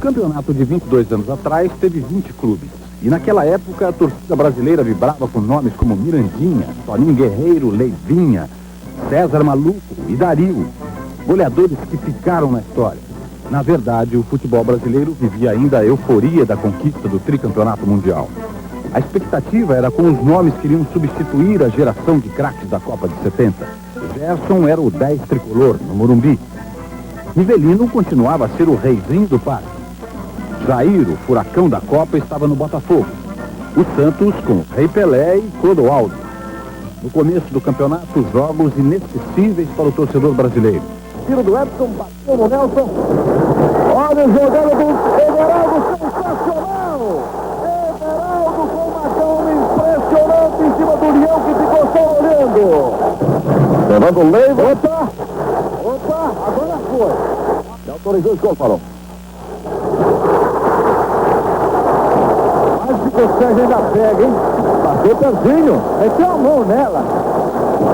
campeonato de 22 anos atrás teve 20 clubes. E naquela época a torcida brasileira vibrava com nomes como Mirandinha, Toninho Guerreiro, Leivinha, César Maluco e Dario. Goleadores que ficaram na história. Na verdade, o futebol brasileiro vivia ainda a euforia da conquista do tricampeonato mundial. A expectativa era com os nomes que iriam substituir a geração de craques da Copa de 70. Gerson era o 10 tricolor, no Morumbi. Rivelino continuava a ser o reizinho do parque. Jair, o furacão da Copa, estava no Botafogo. O Santos com o Rei Pelé e Clodoaldo. No começo do campeonato, jogos inesquecíveis para o torcedor brasileiro. Tiro do Edson, bateu no Nelson. Olha o jogada do Everaldo, sensacional! Everaldo com uma calma impressionante em cima do Leão, que ficou só olhando. Levando o Leiva. Opa, agora foi. Já autorizou o gol, falou. Quase que o Sérgio ainda pega, hein? Bateu pertinho. Meteu a mão nela.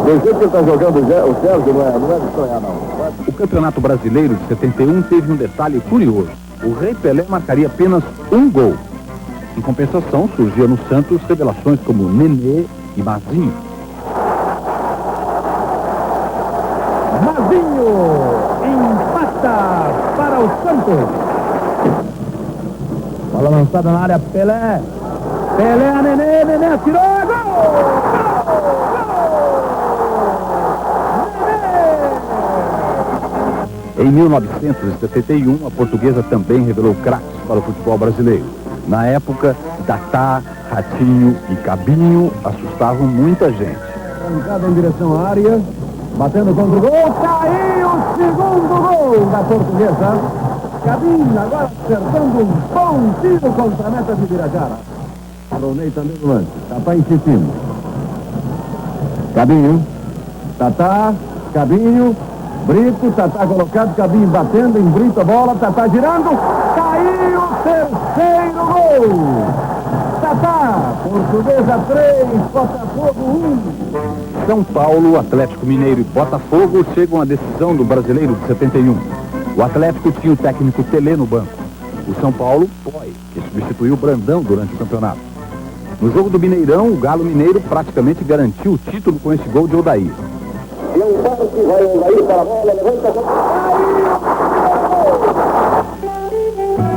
Do jeito que ele está jogando o Sérgio, não é de sonhar, não. O Campeonato Brasileiro de 71 teve um detalhe curioso. O Rei Pelé marcaria apenas um gol. Em compensação, surgia no Santos revelações como Nenê e Mazinho. Mazinho empata para o Santos. Bola lançada na área, Pelé. Pelé a Nenê, Nenê atirou, gol! Em 1971, a portuguesa também revelou craques para o futebol brasileiro. Na época, Tatá, Ratinho e Cabinho assustavam muita gente. Trancada em direção à área, batendo contra o gol, caiu o segundo gol da portuguesa. Cabinho agora acertando um bom tiro contra a meta de Birajara. Ronei também no lance, Tatá insistindo. Cabinho, Tatá, Cabinho, Brito, Tatá colocado, Cabinho batendo em Brito a bola, Tatá girando, caiu o terceiro gol. Tatá, Portuguesa 3, Botafogo 1. São Paulo, Atlético Mineiro e Botafogo chegam à decisão do Brasileiro de 71. O Atlético tinha o técnico Pelé no banco. O São Paulo, Poi, que substituiu o Brandão durante o campeonato. No jogo do Mineirão, o Galo Mineiro praticamente garantiu o título com esse gol de Odair. E um toque, vai o Odair para a bola, levanta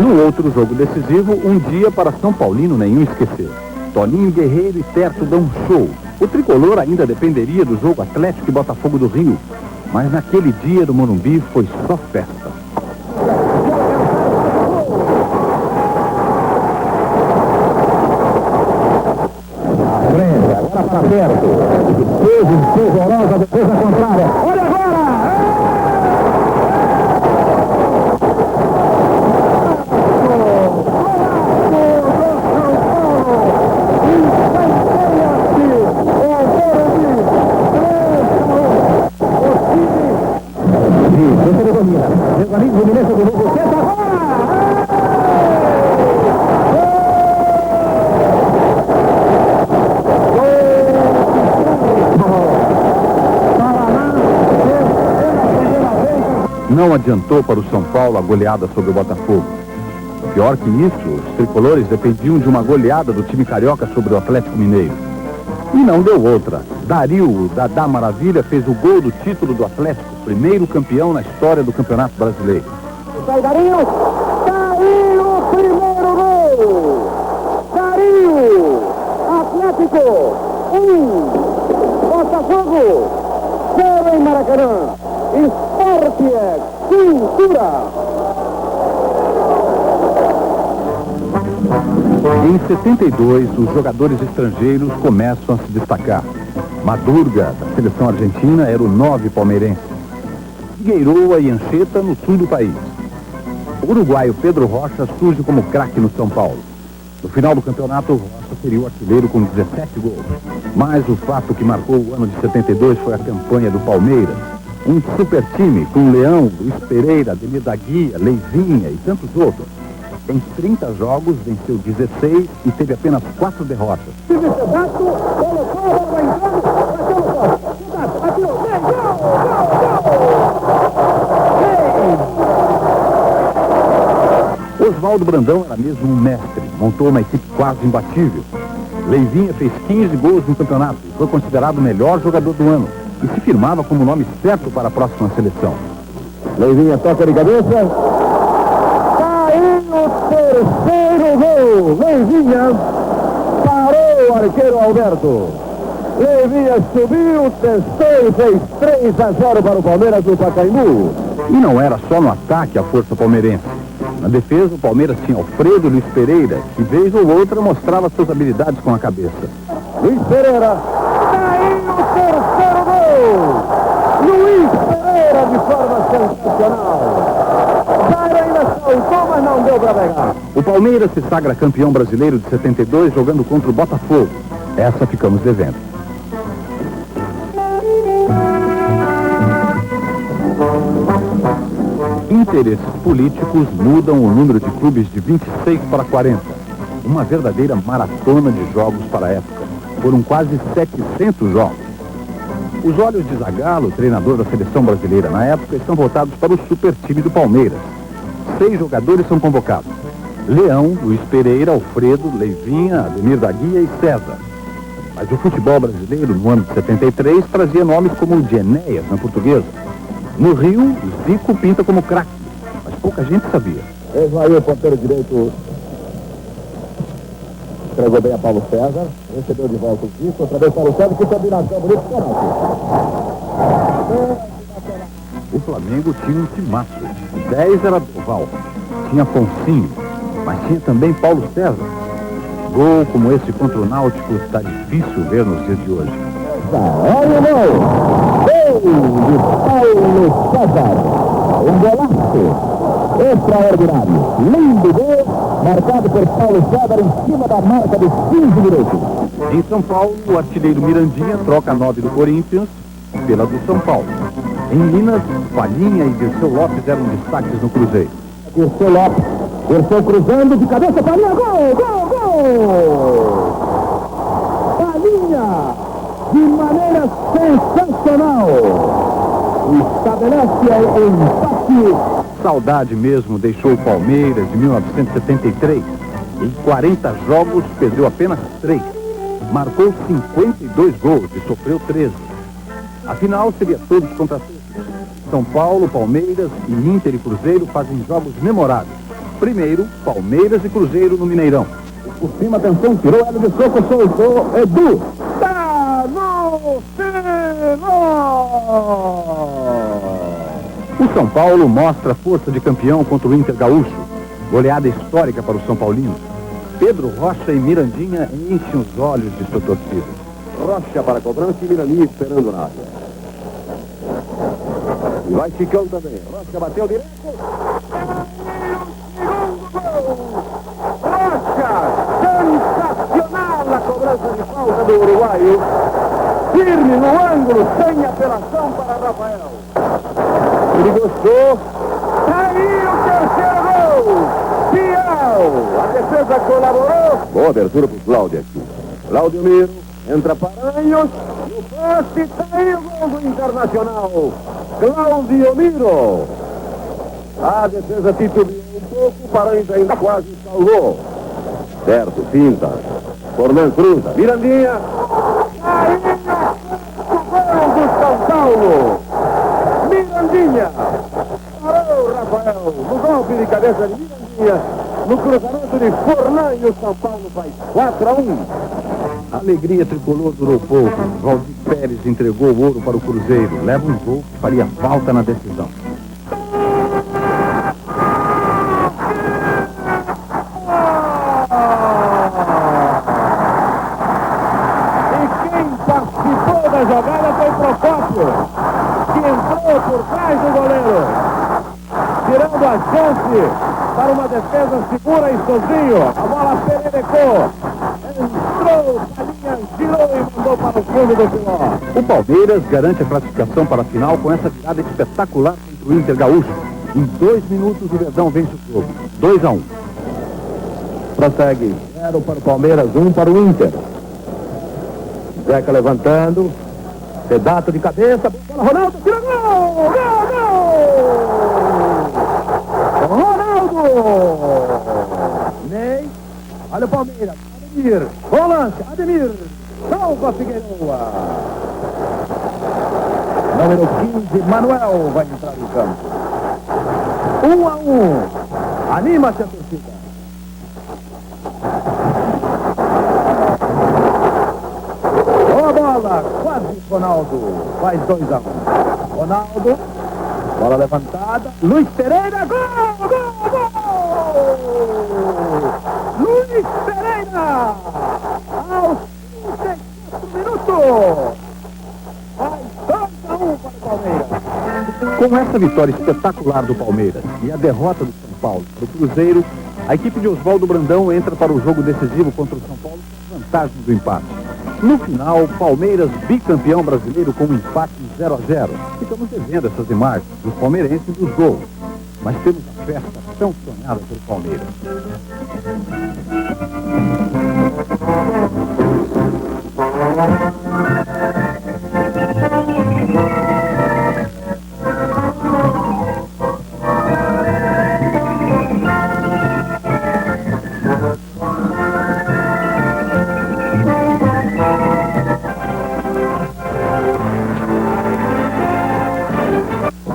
a No outro jogo decisivo, um dia para São Paulino nenhum esquecer. Toninho Guerreiro e Terto dão um show. O tricolor ainda dependeria do jogo Atlético e Botafogo do Rio. Mas naquele dia do Morumbi foi só festa. agora para perto. Horrorosa, defesa contrária. Olha agora! Não adiantou para o São Paulo a goleada sobre o Botafogo. Pior que isso, os tricolores dependiam de uma goleada do time carioca sobre o Atlético Mineiro. E não deu outra. Dario, o Dadá Maravilha, fez o gol do título do Atlético, primeiro campeão na história do Campeonato Brasileiro. Sai Dario! Dario, o primeiro gol! Dario! Atlético 1, Botafogo 0 em Maracanã. Esporte é cultura! Em 72, os jogadores estrangeiros começam a se destacar. Madurga, da seleção argentina, era o 9 palmeirense. Figueiroa e Anchieta no sul do país. O uruguaio Pedro Rocha surge como craque no São Paulo. No final do campeonato, Rocha seria o artilheiro com 17 gols. Mas o fato que marcou o ano de 72 foi a campanha do Palmeiras. Um super time com Leão, Luiz Pereira, Ademir da Guia, Leivinha e tantos outros. Em 30 jogos, venceu 16 e teve apenas 4 derrotas. Oswaldo Brandão era mesmo um mestre, montou uma equipe quase imbatível. Leivinha fez 15 gols no campeonato e foi considerado o melhor jogador do ano e se firmava como o nome certo para a próxima seleção. Leivinha toca de cabeça. Caiu o terceiro gol. Leivinha parou o arqueiro Alberto. Leivinha subiu, testou e fez 3-0 para o Palmeiras do Pacaembu. E não era só no ataque a força palmeirense. Na defesa, o Palmeiras tinha Alfredo Luiz Pereira, que vez ou outra mostrava suas habilidades com a cabeça. Luiz Pereira, caiu o terceiro gol! Luiz Pereira de forma sensacional. Jair ainda saltou, mas não deu para pegar. O Palmeiras se sagra campeão brasileiro de 72 jogando contra o Botafogo. Essa ficamos devendo. Interesses políticos mudam o número de clubes de 26 para 40. Uma verdadeira maratona de jogos para a época. Foram quase 700 jogos. Os olhos de Zagallo, treinador da seleção brasileira na época, estão voltados para o super time do Palmeiras. 6 jogadores são convocados: Leão, Luiz Pereira, Alfredo, Leivinha, Ademir da Guia e César. Mas o futebol brasileiro, no ano de 73, trazia nomes como o de Enéas, na Portuguesa. No Rio, Zico pinta como craque, mas pouca gente sabia. Esvaiu o ponteiro direito. Entregou bem a Paulo César. Recebeu de volta o Zico. Outra vez Paulo César. Que combinação bonita. O Flamengo tinha um timaço. 10 era Doval. Tinha Foncinho. Mas tinha também Paulo César. Gol como esse contra o Náutico está difícil ver nos dias de hoje. Olha o gol! Gol de Paulo César. Um golaço extraordinário. Lindo gol, marcado por Paulo César em cima da marca de 15 minutos. Em São Paulo, o artilheiro Mirandinha troca a 9 do Corinthians pela do São Paulo. Em Minas, Palhinha e Dirceu Lopes eram destaques no Cruzeiro. Dirceu Lopes, Dirceu cruzando de cabeça, Palhinha, gol, gol, gol! Palhinha, de maneira sensacional, estabelece o empate. Saudade mesmo deixou o Palmeiras em 1973. Em 40 jogos, perdeu apenas 3. Marcou 52 gols e sofreu 13. Afinal, seria todos contra todos. São Paulo, Palmeiras e Inter e Cruzeiro fazem jogos memoráveis. Primeiro, Palmeiras e Cruzeiro no Mineirão. Por cima, atenção, tirou ela de soco, soltou, Edu. Tá no O São Paulo mostra a força de campeão contra o Inter Gaúcho. Goleada histórica para o São Paulino. Pedro Rocha e Mirandinha enchem os olhos de sua torcida. Rocha para a cobrança e Mirandinha esperando na área. E vai Chicão também. Rocha bateu direto. Rocha, sensacional a cobrança de falta do uruguaio. Firme no ângulo, sem apelação para Rafael. Ele gostou. Caiu o terceiro gol. Fiel. A defesa colaborou. Boa abertura para o Cláudio aqui. Cláudio Miro. Entra Paranhos. No poste. Tá aí o gol do Internacional. Cláudio Miro. A defesa titubeou um pouco. O Paranhos ainda quase salvou. Certo, finta. Fornan cruza. Mirandinha. Aí o gol do São Paulo. Mirandinha. Parou Rafael. No golpe de cabeça de Mirandinha. No cruzamento de Fornan e o São Paulo faz 4-1. A alegria tricolor durou pouco. Valdir Pérez entregou o ouro para o Cruzeiro. Leva um gol que faria falta na decisão. Participou da jogada foi Procópio, que entrou por trás do goleiro, tirando a chance para uma defesa segura e sozinho. A bola pererecou, entrou, Palhinha girou e mandou para o fundo do Filó. O Palmeiras garante a classificação para a final com essa virada espetacular contra o Inter Gaúcho. Em 2 minutos o Verdão vence o jogo, 2-1. Prossegue, 0 para o Palmeiras, 1 para o Inter. Zeca levantando, pedaço de cabeça, bola, Ronaldo, tira gol! Gol, gol! Ronaldo! Olha o Palmeiras. Ademir. Volante. Ademir. Salva Figueiredo. Número 15, Manuel vai entrar em campo. 1-1. Anima-se a torcida. Boa bola. Quase Ronaldo. Faz 2-1. Ronaldo. Bola levantada. Luiz Pereira. Gol! Gol! Gol! Luiz Pereira. Aos 34 minutos. Faz 2-1 para o Palmeiras. Com essa vitória espetacular do Palmeiras e a derrota do São Paulo para o Cruzeiro, a equipe de Oswaldo Brandão entra para o jogo decisivo contra o São Paulo com vantagem do empate. No final, Palmeiras bicampeão brasileiro com um empate 0-0. Ficamos devendo essas imagens dos palmeirenses e dos gols, mas temos a festa tão sonhada pelo Palmeiras.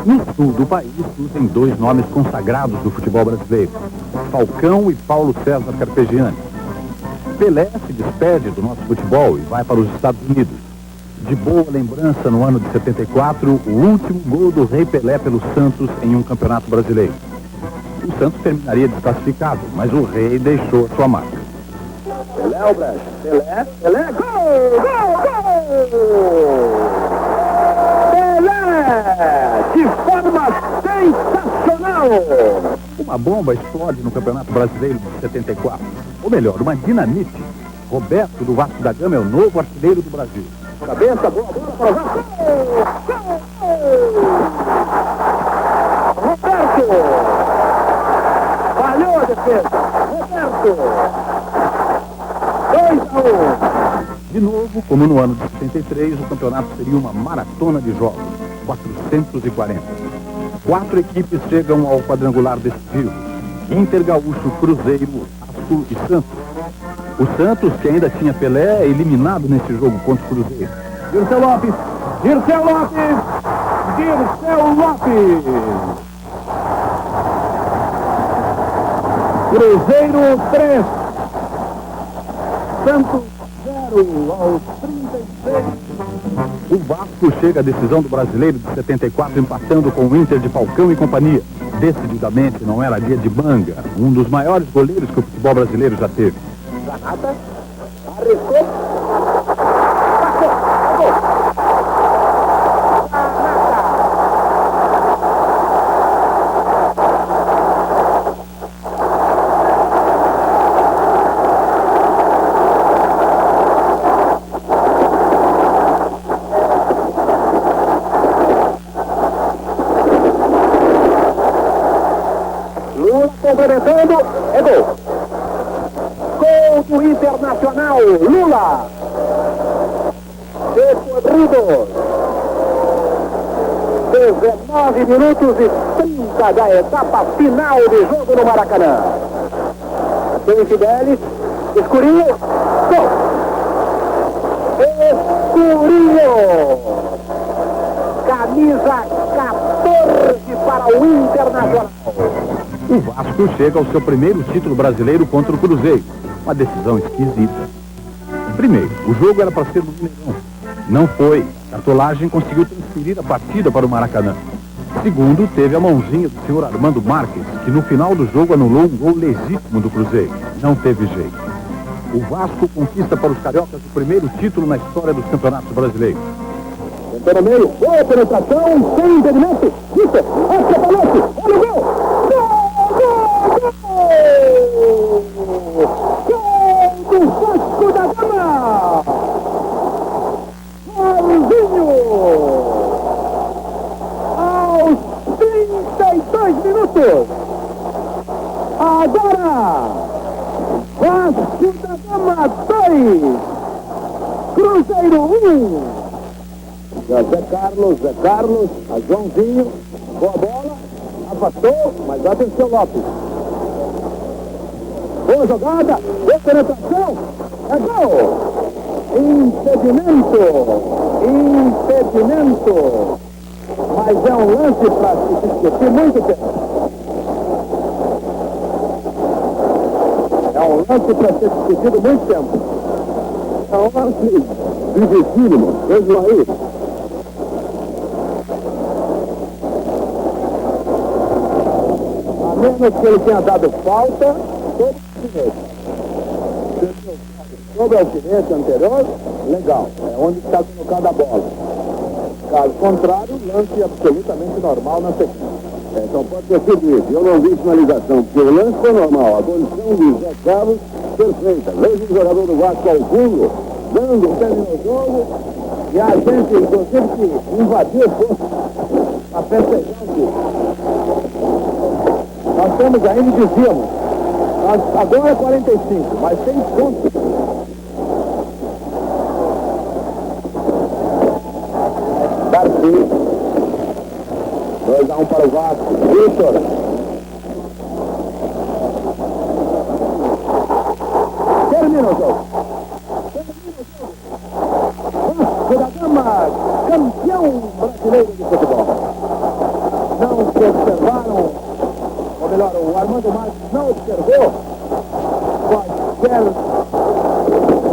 No sul do país, surgem dois nomes consagrados do futebol brasileiro, Falcão e Paulo César Carpegiani. Pelé se despede do nosso futebol e vai para os Estados Unidos. De boa lembrança, no ano de 74, o último gol do Rei Pelé pelo Santos em um campeonato brasileiro. O Santos terminaria desclassificado, mas o Rei deixou a sua marca. Pelé, o Brecht. Pelé, Pelé, gol, gol, gol! Pelé, de forma sensacional! Uma bomba explode no Campeonato Brasileiro de 74. Ou melhor, uma dinamite. Roberto do Vasco da Gama é o novo artilheiro do Brasil. Cabeça, boa bola para o Vasco. Gol, gol! Roberto! Falhou a defesa. Roberto! 2-1. De novo, como no ano de 73, o campeonato seria uma maratona de jogos, 440. 4 equipes chegam ao quadrangular decisivo: Inter, Gaúcho, Cruzeiro, Vasco e Santos. O Santos, que ainda tinha Pelé, é eliminado nesse jogo contra o Cruzeiro. Dirceu Lopes, Dirceu Lopes, Dirceu Lopes. Cruzeiro 3, Santos 0 aos 36. O Vasco chega à decisão do Brasileiro de 74, empatando com o Inter de Falcão e companhia. Decididamente não era dia de Manga, um dos maiores goleiros que o futebol brasileiro já teve. Zanata, arriscou, passou, pegou. Lula complementando, é gol. Gol do Internacional, Lula. Descobrido. 19 minutos e 30 da etapa final de jogo no Maracanã. Tem Fidelis, Escurinho, gol. Escurinho. Camisa 14 para o Internacional. O Vasco chega ao seu primeiro título brasileiro contra o Cruzeiro. Uma decisão esquisita. Primeiro, o jogo era para ser no Mineirão. Não foi. A cartolagem conseguiu transferir a partida para o Maracanã. Segundo, teve a mãozinha do senhor Armando Marques, que no final do jogo anulou um gol legítimo do Cruzeiro. Não teve jeito. O Vasco conquista para os cariocas o primeiro título na história dos campeonatos brasileiros. Tentou no meio, boa penetração, sem impedimento. Vitor, acha a balance, olha o gol! Gol do Vasco da Gama! Paulinho! Aos 32 minutos! Agora! Vasco da Gama 2! Cruzeiro 1! Zé Carlos, a Joãozinho, boa bola, afastou, mas atenção Lopes. boa jogada, boa penetração, é gol! Impedimento, mas é um lance para se discutir muito tempo. É um lance para ser discutido muito tempo. É um lance dificílimo, mesmo aí. A menos que ele tenha dado falta, todo direito. Sobre o alfinete anterior, legal, é onde está colocada a bola. Caso contrário, lance absolutamente normal na sequência. Então pode ter sido isso. Eu não vi finalização, porque o lance foi normal. A condição de Zé Carlos, perfeita. Veja o jogador do Vasco ao fundo, dando o pé no jogo, e a gente, inclusive, que invadiu a festejar aqui. Nós temos ainda, dizíamos, agora é 45, mas tem pontos. Darcy. 2-1 para o Vasco. Vitor. Termina o jogo. Vasco da Gama, campeão brasileiro de futebol. Não se observaram, ou melhor, o Armando Marques não observou quaisquer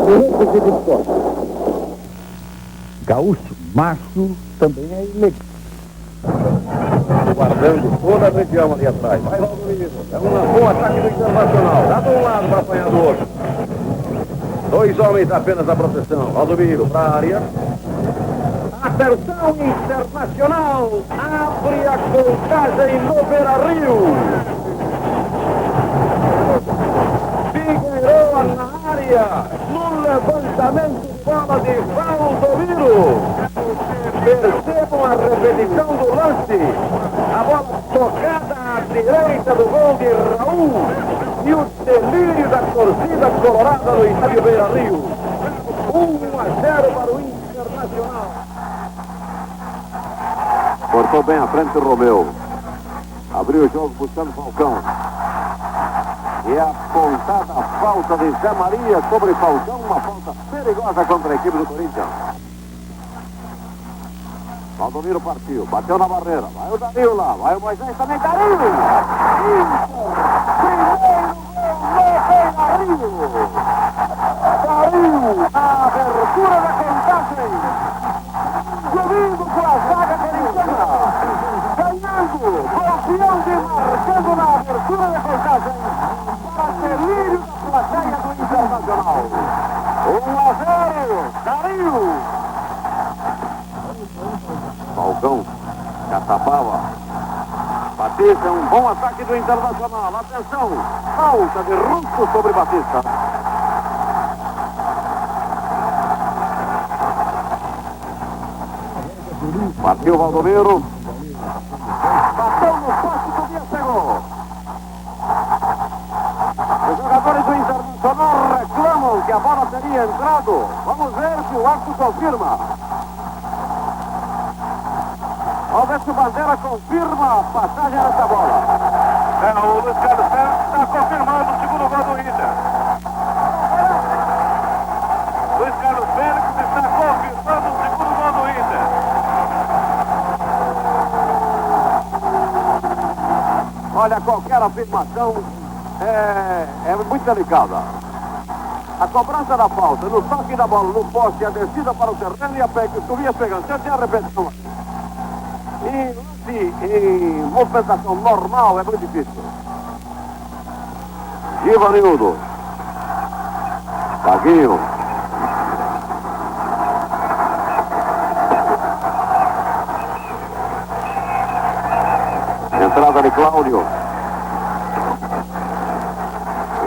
minutos de discórdia. Gaúcho, macho, também é ilegal. Guardando toda a região ali atrás. Vai Valdomiro. É um bom ataque do Internacional. Dá de um lado para apanhar do outro. 2 homens apenas na proteção. Valdomiro para a área. Atenção, Internacional. Abre a contagem no Beira-Rio. Figueiredo na área. No levantamento de bola de Valdomiro. Percebam a repetição do lance. A bola tocada à direita do gol de Raul. E o delírio da torcida colorada no estádio Beira-Rio. 1-0 para o Internacional. Cortou bem à frente o Romeu. Abriu o jogo buscando Falcão. E apontada a falta de Zé Maria sobre Falcão. Uma falta perigosa contra a equipe do Corinthians. Valdomiro partiu, bateu na barreira, vai o Dario lá, vai o Moisés também, Dario! Inter, primeiro gol no Beira-Rio! Dario, a abertura da contagem, subindo com a zaga corintiana, ganhando, campeão de marcando na abertura da contagem, para delírio da plateia do Internacional. 1-0, Dario! Falcão, Caçapava, Batista, um bom ataque do Internacional, atenção, falta de Russo sobre Batista. Partiu Valdomiro, bateu no poste, Tobias pegou. Os jogadores do Internacional reclamam que a bola teria entrado, vamos ver se o árbitro confirma. Vamos ver se o Bandeira confirma a passagem dessa bola. O Luiz Carlos Pérez está confirmando o segundo gol do Inter. Luiz Carlos Pérez está confirmando o segundo gol do Inter. Olha, qualquer afirmação é muito delicada. A cobrança da falta, no toque da bola, no poste, a descida para o terreno e a Tobias pegando. Você tem a repetição aqui. Em movimentação normal é muito difícil. Ivanildo. Taguinho. Entrada de Cláudio.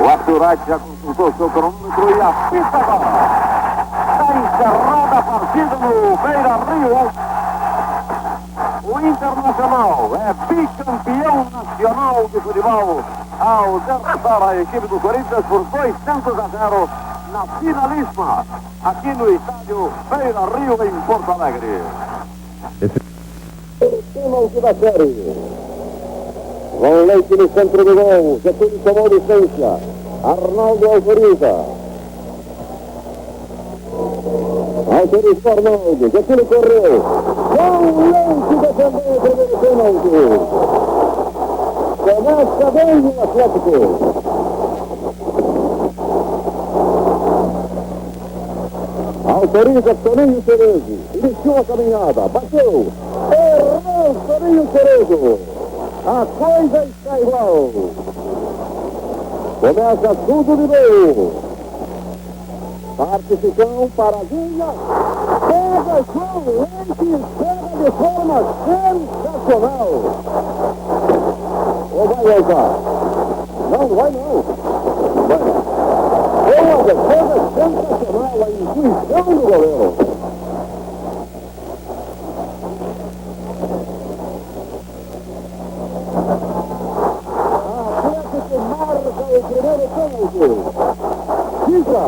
O Arthur Wright já consultou seu cronômetro e apita agora. Está encerrada a partida no Beira-Rio. O Internacional é bicampeão nacional de futebol ao derrotar a equipe do Corinthians por 2-0 na finalíssima aqui no estádio Beira-Rio em Porto Alegre. Pênalti da série. João Leite no centro do gol. Getúlio tomou licença. Arnaldo autoriza. Autoriza Arnaldo. Getúlio correu. Com lance defendeu o primeiro pênalti. Começa bem o Atlético. Autoriza Toninho Cerezo. Iniciou a caminhada. Bateu. Errou Toninho Cerezo. A coisa está igual. Começa tudo de novo. Participação, paradinha. Pega João Leite. Pega de forma sensacional. Ou vai voltar? Não vai não. Vai. Uma defesa sensacional, a intuição do goleiro. A Atlético marca o primeiro pênalti. Fica.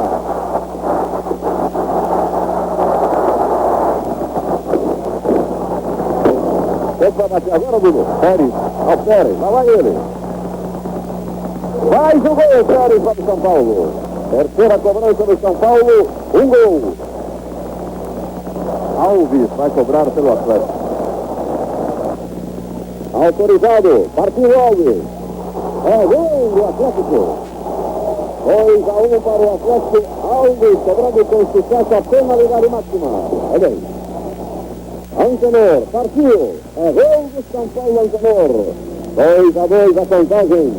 Quem vai bater agora, Dudu? Pérez. Ao Pérez, lá vai ele. Vai o gol, Pérez, para o São Paulo. Terceira cobrança do São Paulo, um gol. Alves vai cobrar pelo Atlético. Autorizado, partiu Alves. É gol do Atlético. 2-1 para o Atlético. Alves cobrando com sucesso a penalidade máxima. Olha aí. Antenor, partiu. É gol do São Paulo, Antenor. 2-2 a contagem.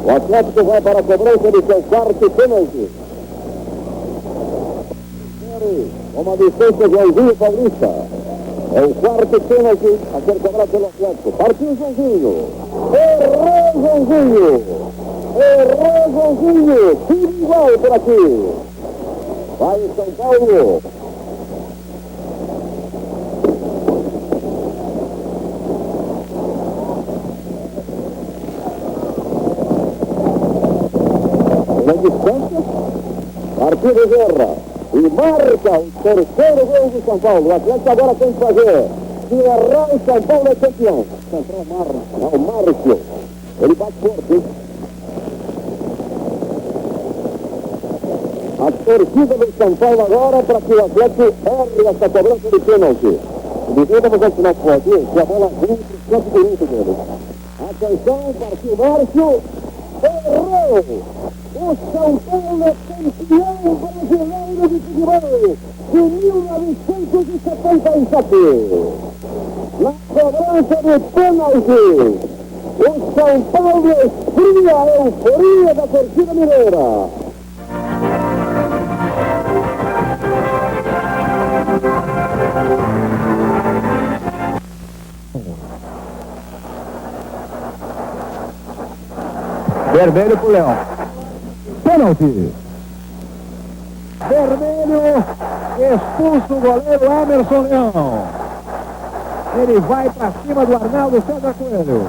O Atlético vai para a cobrança de seu quarto pênalti. Uma distância de Joãozinho Paulista. É o quarto pênalti a ser cobrado pelo Atlético. Partiu Joãozinho. Errou Joãozinho. Errou Joãozinho. Tudo igual por aqui. Vai o São Paulo. Distância, partida Guerra e marca o terceiro gol do São Paulo. O Atlético agora tem que fazer. Se errar, o São Paulo é campeão. Central o Márcio. Ele bate forte, hein? A torcida do São Paulo agora para que o Atlético erre essa cobrança de pênalti. De novo vamos continuar por aqui, que a bola vem para o campo direito dele. Atenção, partiu Márcio. Errou! O São Paulo é campeão brasileiro de futebol de 1977. Na cobrança do pênalti, o São Paulo esfria a euforia da torcida mineira. Vermelho pro Leão. Pênalti. Vermelho. Expulso o goleiro Emerson Leão. Ele vai para cima do Arnaldo César Coelho.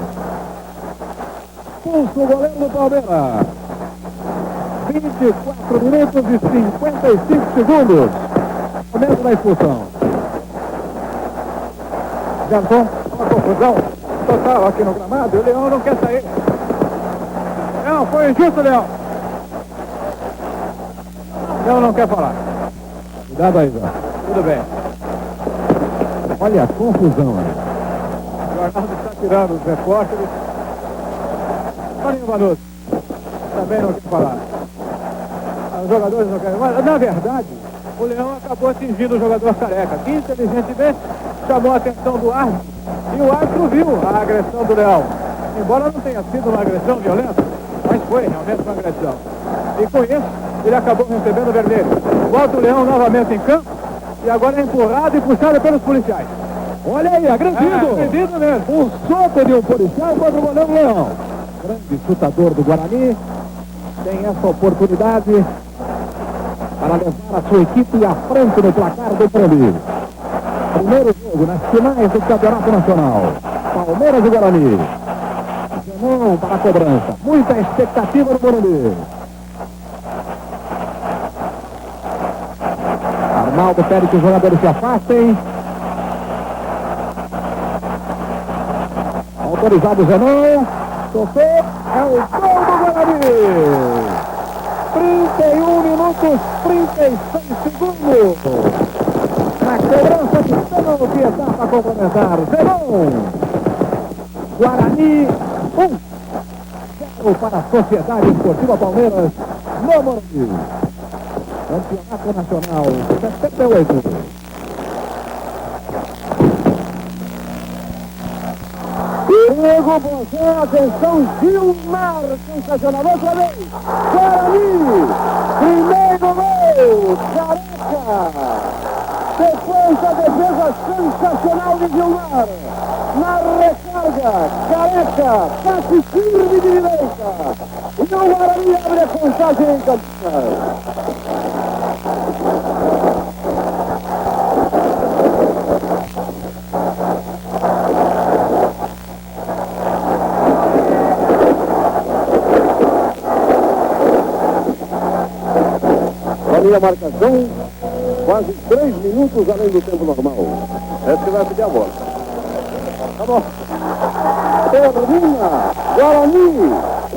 Expulso o goleiro do Palmeiras. 24 minutos e 55 segundos. Momento da expulsão. Garçom, uma confusão total aqui no gramado. O Leão não quer sair. Não, foi injusto, Leão. Leão não quer falar. Cuidado aí, Zé. Tudo bem. Olha a confusão aí. O Arnaldo está tirando os repórteres. Marinho Vanucci também não quer falar. Os jogadores não querem. Mas, na verdade, o Leão acabou atingindo o jogador Careca, que inteligentemente chamou a atenção do árbitro. E o árbitro viu a agressão do Leão. Embora não tenha sido uma agressão violenta, mas foi realmente uma agressão. E com isso, ele acabou recebendo o vermelho. Volta o Leão novamente em campo e agora é empurrado e puxado pelos policiais. Olha aí, agredido. Agredido mesmo. Um soco de um policial contra o goleiro Leão. Grande chutador do Guarani. Tem essa oportunidade para levar a sua equipe à frente no placar do Morumbi. Primeiro jogo nas finais do Campeonato Nacional. Palmeiras e Guarani. Não para a cobrança. Muita expectativa no Morumbi. Arnaldo pede que os jogadores se afastem. Autorizado Zenon. Tocou, é o gol do Guarani. 31 minutos, 36 segundos. Na cobrança de pênalti, etapa complementar. Zenon. Guarani 1-0 para a Sociedade Esportiva Palmeiras no Morumbi. Campeonato Nacional 78. Diego Bozé, atenção, Gilmar, sensacional, outra vez, Guarani, primeiro gol, Careca, sequência, defesa sensacional de Gilmar, na recarga, Careca, passe firme de direita, e o Guarani abre a contagem em Campinas. A marcação, quase 3 minutos além do tempo normal. Esse que vai pedir a bola. Tá bom. Termina, Guarani,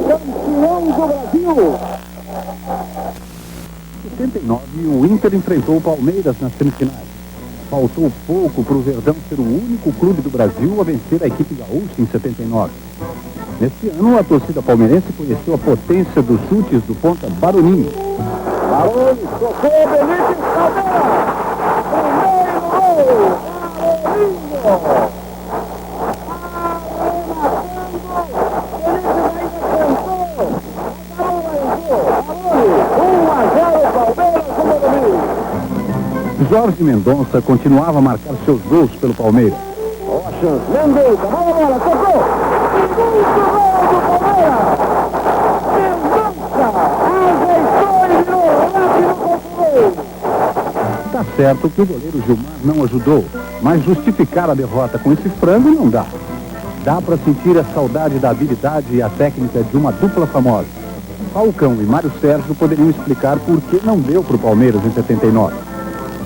campeão do Brasil. Em 79, o Inter enfrentou o Palmeiras nas semifinais. Faltou pouco para o Verdão ser o único clube do Brasil a vencer a equipe gaúcha em 79. Neste ano, a torcida palmeirense conheceu a potência dos chutes do ponta Baronini. Baroni, tocou, Benítez, Caldeira, primeiro gol, Baroninho, Benítez ainda tentou, Baroni, 1-0 Palmeiras no Morumbi. Jorge Mendonça continuava a marcar seus gols pelo Palmeiras. Ó a chance, Mendonça, bola, tocou, segundo gol do Palmeiras, Mendonça, ajeitou e virou rápido contra o gol. Tá certo que o goleiro Gilmar não ajudou, mas justificar a derrota com esse frango não dá. Dá para sentir a saudade da habilidade e a técnica de uma dupla famosa. Falcão e Mário Sérgio poderiam explicar por que não deu para o Palmeiras em 79.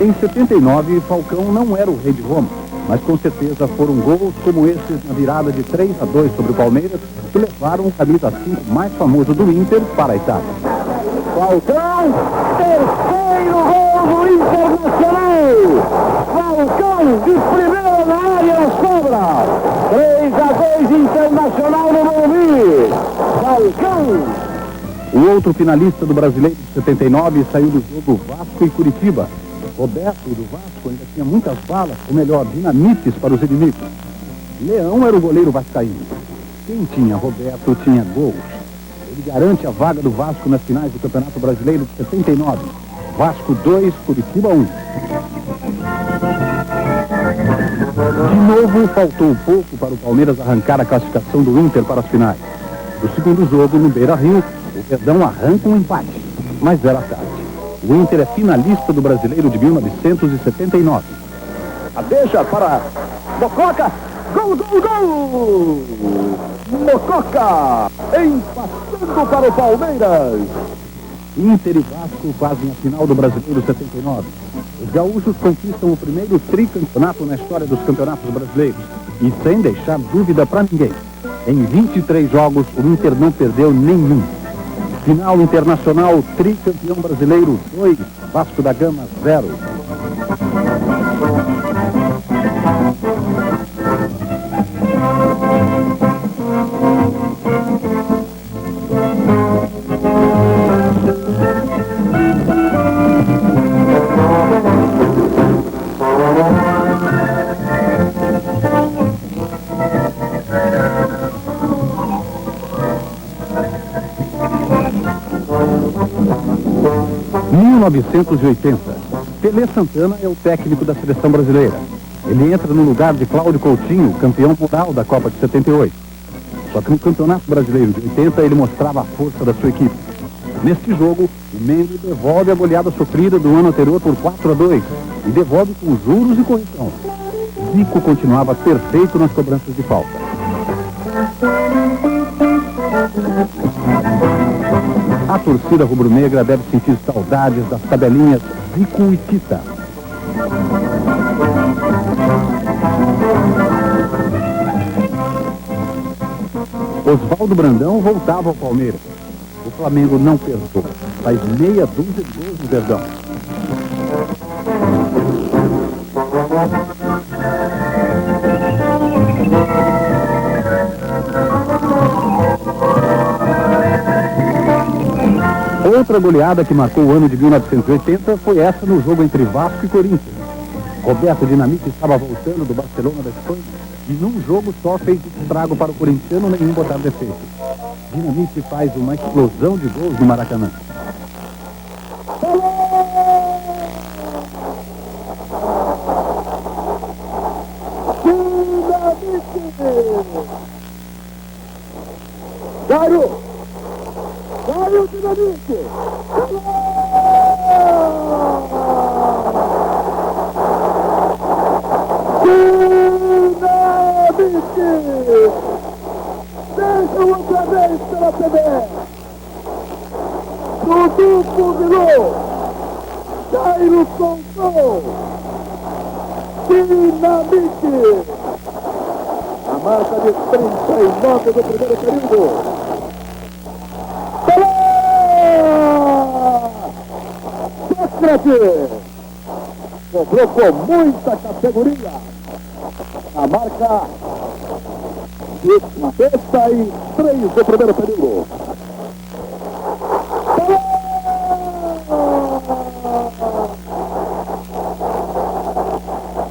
Em 79, Falcão não era o rei de Roma, mas com certeza foram gols como esses na virada de 3-2 sobre o Palmeiras que levaram o camisa 5 mais famoso do Inter para a Itália. Falcão, terceiro gol do Internacional. Falcão de primeira na área, na sobra. 3-2 Internacional no Morumbi. Falcão. O outro finalista do Brasileiro de 79 saiu do jogo Vasco e Curitiba. Roberto, do Vasco, ainda tinha muitas balas, ou melhor, dinamites para os inimigos. Leão era o goleiro vascaíno. Quem tinha Roberto tinha gols. Ele garante a vaga do Vasco nas finais do Campeonato Brasileiro de 79. Vasco 2, Curitiba 1. De novo, faltou pouco para o Palmeiras arrancar a classificação do Inter para as finais. No segundo jogo, no Beira-Rio, o Verdão arranca um empate, mas era tarde. O Inter é finalista do Brasileiro de 1979. A deixa para Mococa. Gol, gol, gol! Mococa empatando para o Palmeiras. Inter e Vasco fazem a final do Brasileiro 79. Os gaúchos conquistam o primeiro tricampeonato na história dos campeonatos brasileiros. E sem deixar dúvida para ninguém. Em 23 jogos, o Inter não perdeu nenhum. Final internacional, tricampeão brasileiro 2, Vasco da Gama 0. Em 1980, Pelé Santana é o técnico da seleção brasileira. Ele entra no lugar de Cláudio Coutinho, campeão mundial da Copa de 78. Só que no Campeonato Brasileiro de 80 ele mostrava a força da sua equipe. Neste jogo, o Mendes devolve a goleada sofrida do ano anterior por 4-2 e devolve com juros e correção. Zico continuava perfeito nas cobranças de falta. A torcida rubro-negra deve sentir saudades das tabelinhas Zico e Tita. Oswaldo Brandão voltava ao Palmeiras. O Flamengo não perdoa. Faz meia dúzia de gols no Verdão. Outra goleada que marcou o ano de 1980 foi essa no jogo entre Vasco e Corinthians. Roberto Dinamite estava voltando do Barcelona da Espanha e num jogo só fez estrago para o corintiano, nenhum botar defeito. Dinamite faz uma explosão de gols no Maracanã. Jairo! Jairo Dinamite! Dinamite! Deixa outra vez pela TV! Dudu fuzilou! Jairo soltou! Dinamite! A marca de 39 do primeiro período! Sócrates cobrou com muita categoria a marca de 53 do primeiro período.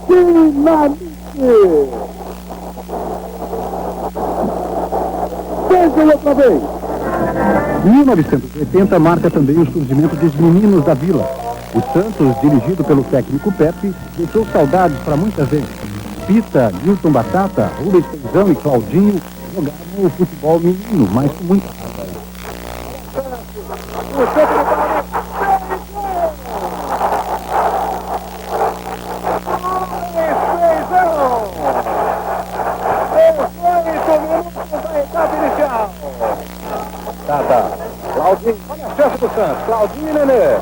Dinamite! Veja outra vez! 1980 marca também o surgimento dos meninos da Vila. O Santos, dirigido pelo técnico Pepe, deixou saudades para muita gente. Pita, Nilton Batata, Rubens Feijão e Claudinho jogavam o futebol menino, mas com muita razão. Claudinho, olha a chance do Santos. Claudinho e Nenê.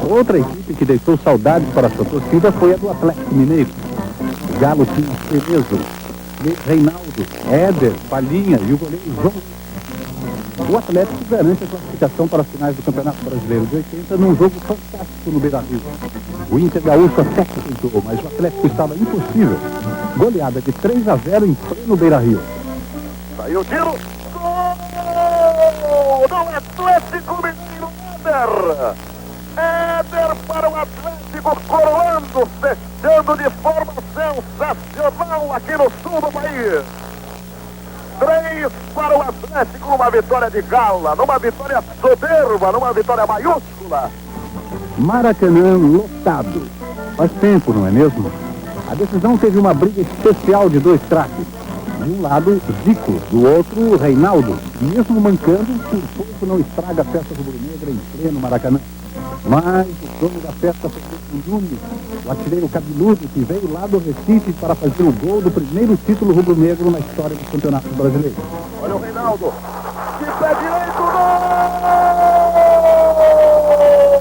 Outra equipe que deixou saudades para a sua torcida foi a do Atlético Mineiro. O Galo tinha Cerezo, Reinaldo, Éder, Palhinha e o goleiro João. O Atlético garante a classificação para as finais do Campeonato Brasileiro de 80 num jogo fantástico no Beira-Rio. O Inter Gaúcho até que tentou, mas o Atlético estava impossível. Goleada de 3-0 em pleno Beira-Rio. Saiu o tiro. Gol do Atlético Mineiro, Éder. Éder para o Atlético, coroando, fechando de forma sensacional aqui no sul do país. 3 para o Atlético numa vitória de gala, numa vitória soberba, numa vitória maiúscula. Maracanã lotado. Faz tempo, não é mesmo? A decisão teve uma briga especial de dois craques. De um lado, Zico, do outro, Reinaldo. Mesmo mancando, por pouco não estraga a festa rubro-negra em pleno Maracanã. Mas o dono da festa foi o Nunes, o artilheiro cabeludo que veio lá do Recife para fazer o gol do primeiro título rubro-negro na história do Campeonato Brasileiro. Olha o Reinaldo, de pé direito,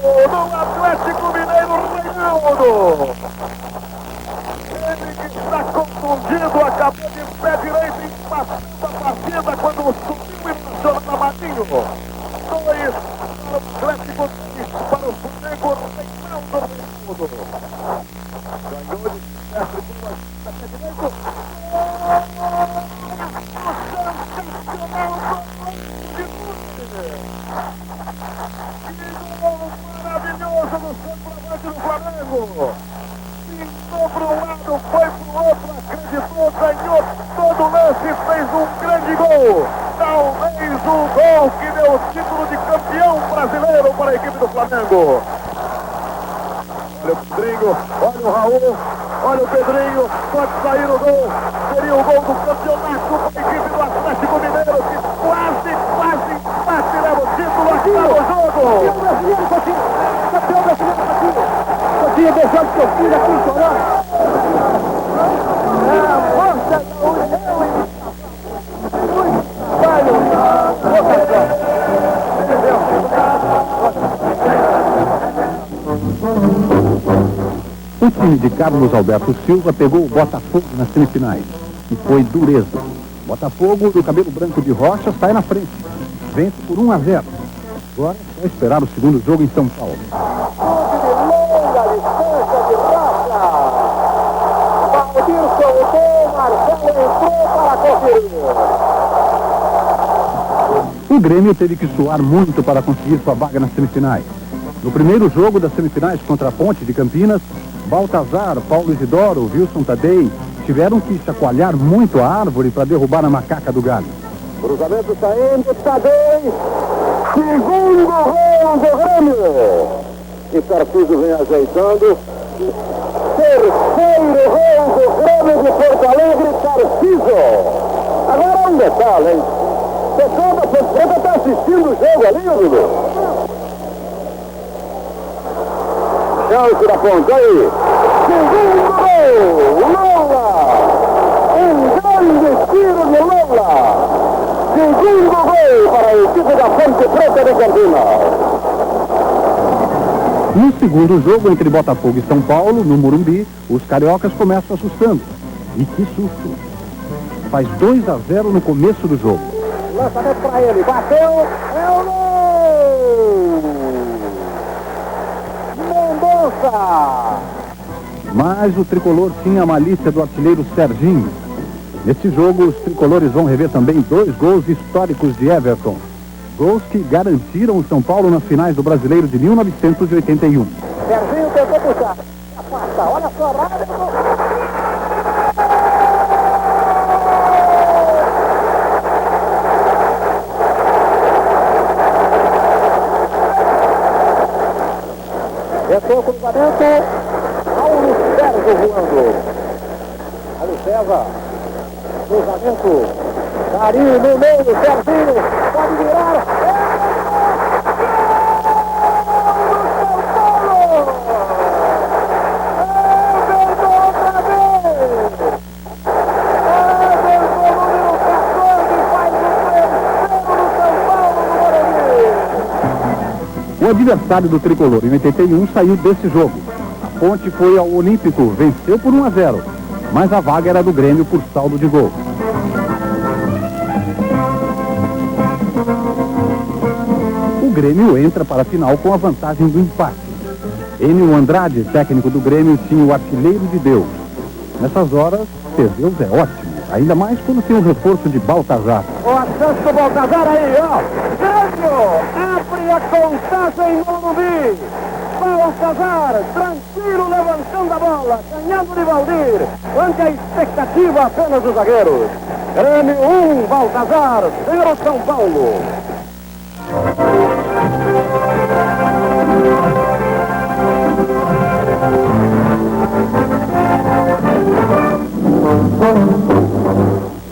gol do Atlético Mineiro, Reinaldo. Ele que está contundido, acabou de pé direito, empatando a partida quando subiu e passou na Marinho. 2 para o Atlético, 3 para o Flamengo, Reinaldo. Ganhou de mestre por uma pé direito. Maravilhoso do centroavante do Flamengo. Pintou para um lado, foi para o outro, acreditou, ganhou todo o lance, fez um grande gol. Talvez o gol que deu o título de campeão brasileiro para a equipe do Flamengo. Olha o Pedrinho, olha o Raul, olha o Pedrinho, pode sair o gol. Seria o gol do campeonato para a equipe do Atlético Mineiro, que quase empate, leva o título aqui no jogo. Campeão brasileiro, Coutinho! Campeão brasileiro, Coutinho! Coutinho deixando seu filho aqui chorar! Força da União! Vai, O time de Carlos Alberto Silva pegou o Botafogo nas semifinais. E foi dureza. Botafogo, do cabelo branco de Rocha, sai na frente. Vence por 1-0. Agora é só esperar o segundo jogo em São Paulo. Longa distância de Rocha. Valdir soltou, Marcelo entrou para conferir. O Grêmio teve que suar muito para conseguir sua vaga nas semifinais. No primeiro jogo das semifinais contra a Ponte de Campinas, Baltazar, Paulo Isidoro, Wilson Tadei tiveram que chacoalhar muito a árvore para derrubar a macaca do Galo. Cruzamento saindo, Tadei. Segundo gol do Grêmio. E Tarcísio vem ajeitando. Terceiro gol do Grêmio de Porto Alegre, Tarcísio. Agora um detalhe, hein? Você está assistindo o jogo ali, amigo? Chance da ponta aí. Segundo gol, Lola. Um grande tiro de Lola. Segundo gol para a equipe da Ponte Preta de Campinas. No segundo jogo entre Botafogo e São Paulo, no Morumbi, os cariocas começam assustando. E que susto! Faz 2-0 no começo do jogo. Lançamento para ele, bateu, é o gol! Mendonça! Mas o tricolor tinha a malícia do artilheiro Serginho. Neste jogo, os tricolores vão rever também 2 gols históricos de Everton. Gols que garantiram o São Paulo nas finais do Brasileiro de 1981. Serginho tentou puxar. Afasta, olha só, rápido. Entrou o cruzamento. Paulo Sérgio voando. Paulo César. Cruzamento. Darinho no meio, Serginho. Pode virar. O adversário do tricolor em 81 saiu desse jogo. A Ponte foi ao Olímpico, venceu por 1-0, mas a vaga era do Grêmio por saldo de gol. O Grêmio entra para a final com a vantagem do empate. Enio Andrade, técnico do Grêmio, tinha o artilheiro de Deus. Nessas horas, ter Deus é ótimo, ainda mais quando tem o reforço de Baltazar. Ó, a chance do Baltazar aí, ó. Grêmio abre a contagem em Morumbi. Baltazar, tranquilo, levantando a bola, ganhando de Valdir, ante a expectativa apenas dos zagueiros. Grêmio 1, Baltazar, 0 São Paulo.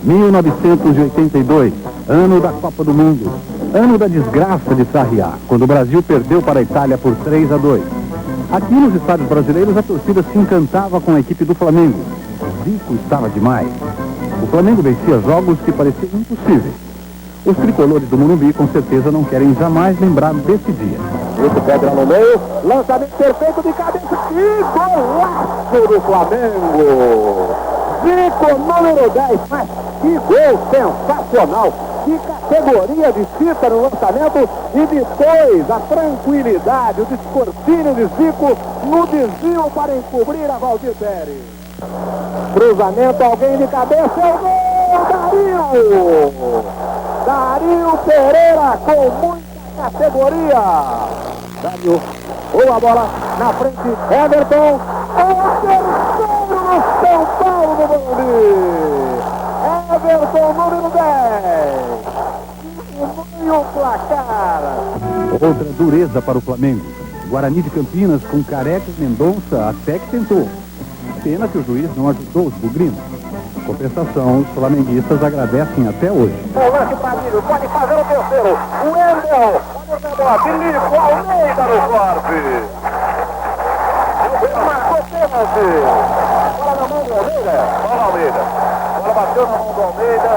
Em 1982, ano da Copa do Mundo, ano da desgraça de Sarriá, quando o Brasil perdeu para a Itália por 3-2. Aqui nos estádios brasileiros a torcida se encantava com a equipe do Flamengo. Zico estava demais. O Flamengo vencia jogos que pareciam impossíveis. Os tricolores do Morumbi com certeza não querem jamais lembrar desse dia. Zico pedra no meio, lançamento perfeito de cabeça e golaço do Flamengo. Zico número 10, mas que gol sensacional, que categoria de fita no lançamento e depois a tranquilidade, o descortinho de Zico no desvio para encobrir a Valdir Pérez. Cruzamento, alguém de cabeça, é o gol, Dario! Dario Pereira com muita categoria. Dario, boa bola na frente, Everton, o terceiro no São Paulo do Morumbi. Everton, número 10. E o placar. Outra dureza para o Flamengo. Guarani de Campinas com Careca e Mendonça até que tentou. Pena que o juiz não ajudou os bugrinos. Em compensação, os flamenguistas agradecem até hoje. O lance para Milho, pode fazer o terceiro. O Wendel, olha o bola, Filipe Almeida no corte. Marcou pênalti. Bola na mão do Almeida. Bola Almeida. Bola bateu na mão do Almeida.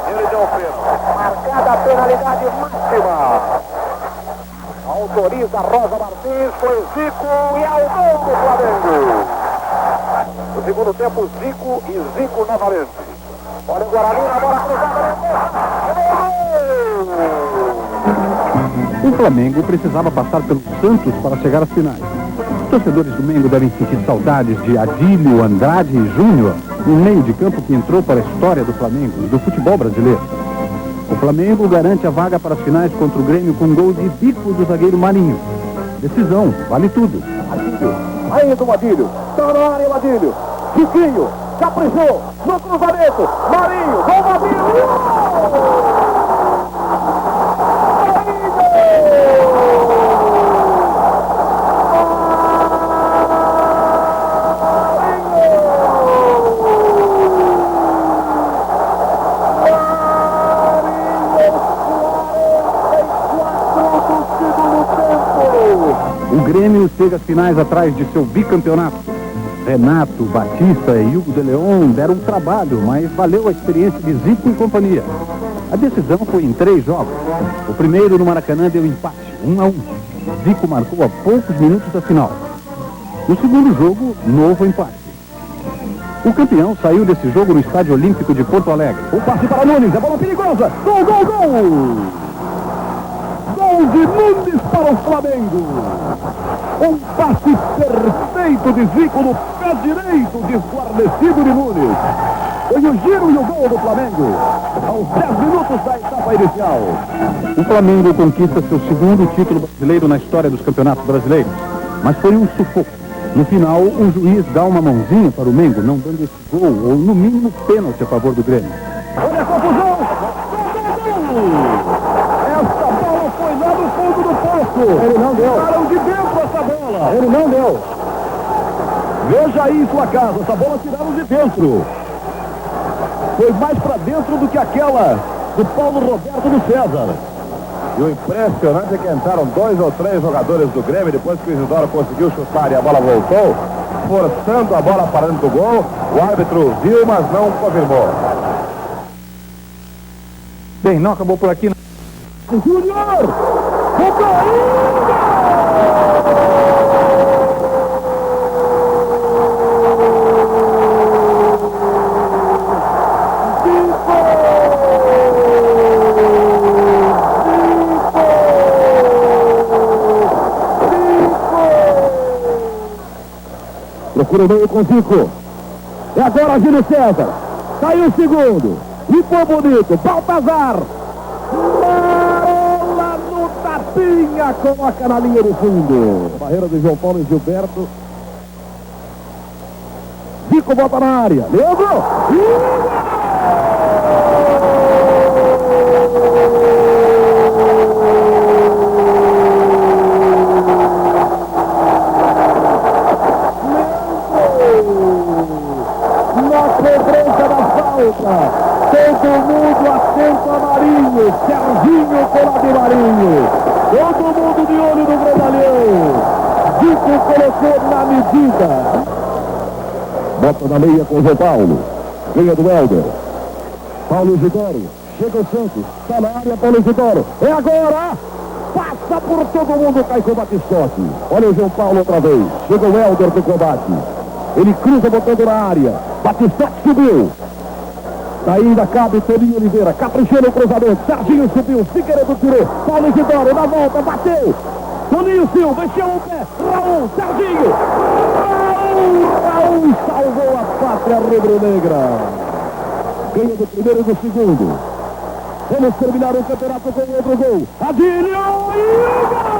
Ele deu o pênalti. Marcada a penalidade máxima. Autoriza Rosa Martins, foi Zico e ao gol do Flamengo. No segundo tempo, Zico e Zico novamente. Olha o Guarani, a bola cruzada. O Flamengo precisava passar pelo Santos para chegar às finais. Os torcedores do Mengo devem sentir saudades de Adílio, Andrade e Júnior, um meio de campo que entrou para a história do Flamengo e do futebol brasileiro. O Flamengo garante a vaga para as finais contra o Grêmio com um gol de bico do zagueiro Marinho. Decisão, vale tudo. Adílio, ainda o Adílio, está na área o Adílio, Chiquinho, caprichou, no cruzamento, Marinho, gol Marinho, O Grêmio chega às finais atrás de seu bicampeonato. Renato, Batista e Hugo de Leon deram trabalho, mas valeu a experiência de Zico e companhia. A decisão foi em 3 jogos. O primeiro no Maracanã deu empate, 1-1. Zico marcou a poucos minutos da final. No segundo jogo, novo empate. O campeão saiu desse jogo no Estádio Olímpico de Porto Alegre. O passe para Nunes, a bola perigosa, gol, gol, gol! Gol de Nunes para o Flamengo. Um passe perfeito de Zico no pé direito, desguarnecido de Nunes. Foi o giro e o gol do Flamengo, aos 10 minutos da etapa inicial. O Flamengo conquista seu segundo título brasileiro na história dos campeonatos brasileiros, mas foi um sufoco. No final, um juiz dá uma mãozinha para o Mengo, não dando esse gol, ou no mínimo pênalti a favor do Grêmio. Olha a confusão! Essa bola foi lá no fundo do poço. Ele não deu. Tiraram de dentro essa bola. Ele não deu. Veja aí em sua casa, essa bola tiraram de dentro. Foi mais para dentro do que aquela do Paulo Roberto do César. E o impressionante é que entraram 2 ou 3 jogadores do Grêmio depois que o Isidoro conseguiu chutar e a bola voltou, forçando a bola para dentro do gol. O árbitro viu, mas não confirmou. Bem, não acabou por aqui. Júnior! Procura o meio com Zico. E agora Júlio César. Saiu o segundo. E foi bonito. Baltazar. Marola no tapinha. Coloca na linha do fundo. Barreira do João Paulo e Gilberto. Zico volta na área. Leandro. Na cobrança da falta, todo mundo atento a Marinho, Serginho com a de Marinho, todo mundo de olho no Grandalhão. Zico colocou na medida. Bota na meia com o João Paulo, ganha do Helder. Paulo Isidoro, chega o Santos, está na área Paulo Isidoro, é agora! Passa por todo mundo, cai com o Batistotti. Olha o João Paulo outra vez, chega o Helder do combate. Ele cruza botando na área. Batistotti subiu. Ainda cabe Toninho Oliveira. Caprichou no cruzamento. Serginho subiu. Figueiredo tirou. Paulo Isidoro na volta. Bateu. Toninho Silva. Encheu o pé. Raul. Serginho. Raul salvou a pátria rubro-negra. Ganha do primeiro e do segundo. Vamos terminar o campeonato com outro gol. Adílio e o gol!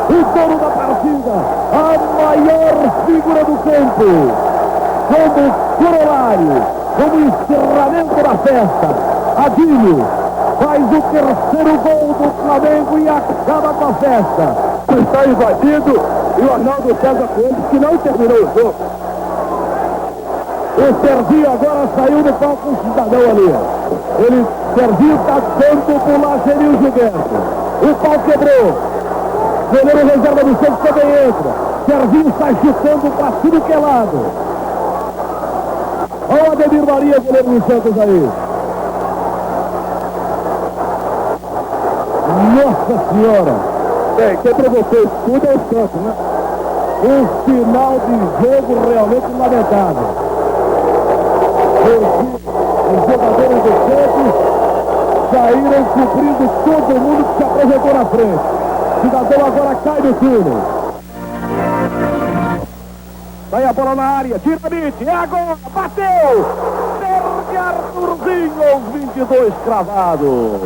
O dono da partida, a maior figura do campo, como corolário, como encerramento da festa, Adílio faz o terceiro gol do Flamengo e acaba com a festa. Está invadido e o Arnaldo César Coelho, que não terminou o jogo. O Serginho agora saiu do palco com o cidadão ali. Serginho está dando pro Lagerio Gilberto. O pau quebrou. Goleiro reserva do Santos também entra. Serginho sai chutando para tudo que é lado. Olha o Ademir Maria, goleiro do Santos aí. Nossa Senhora. Quem provocou tudo é o Santos, né? Um final de jogo realmente lamentável. Os jogadores do Santos saíram cobrindo todo mundo que se apresentou na frente. O cidadão agora cai no túnel. Sai a bola na área, Dinamite, é agora, bateu! Perde Arthurzinho aos 22 cravado.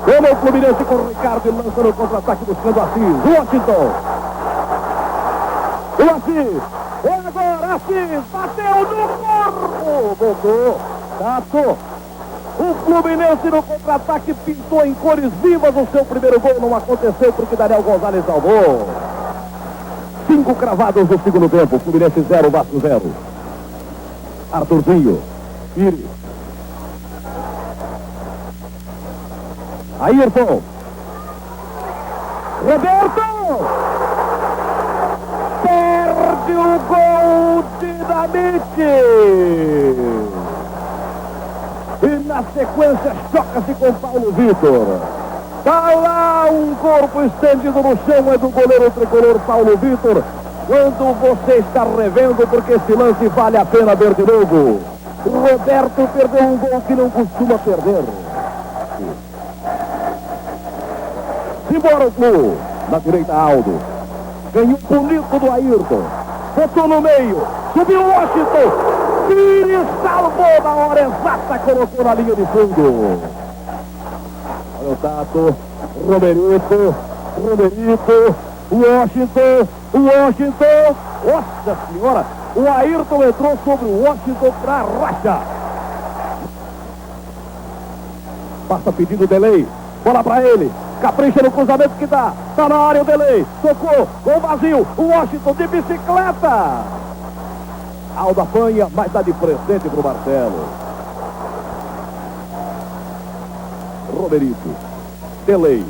Pelo Fluminense com o Ricardo e lança no contra-ataque buscando Assis. Washington. O Assis. É agora, Assis. Bateu no corpo. Voltou. Tato. O Fluminense no contra-ataque pintou em cores vivas o seu primeiro gol. Não aconteceu porque Daniel Gonzalez salvou. 5 cravados no segundo tempo. Fluminense 0, Vasco 0. Arthurzinho. Pires. Ayrton. Roberto. Perde o gol, Dinamite. E na sequência choca-se com Paulo Vitor. Tá lá um corpo estendido no chão, é do goleiro tricolor Paulo Vitor. Quando você está revendo, porque esse lance vale a pena ver de novo. Roberto perdeu um gol que não costuma perder. Simbora o Flu. Na direita, Aldo. Ganhou bonito do Ayrton. Botou no meio. Subiu o Washington. Pires salvou na hora exata. Colocou na linha de fundo. Olha o Tato. Romerito. Washington. Nossa Senhora. O Ayrton entrou sobre o Washington para racha. Passa pedindo delay. Bola para ele. Capricha no cruzamento que dá. Tá na área o delay. Tocou. Gol vazio. O Washington de bicicleta. Aldo apanha, mas dá de presente pro Marcelo. Romerito. Delay.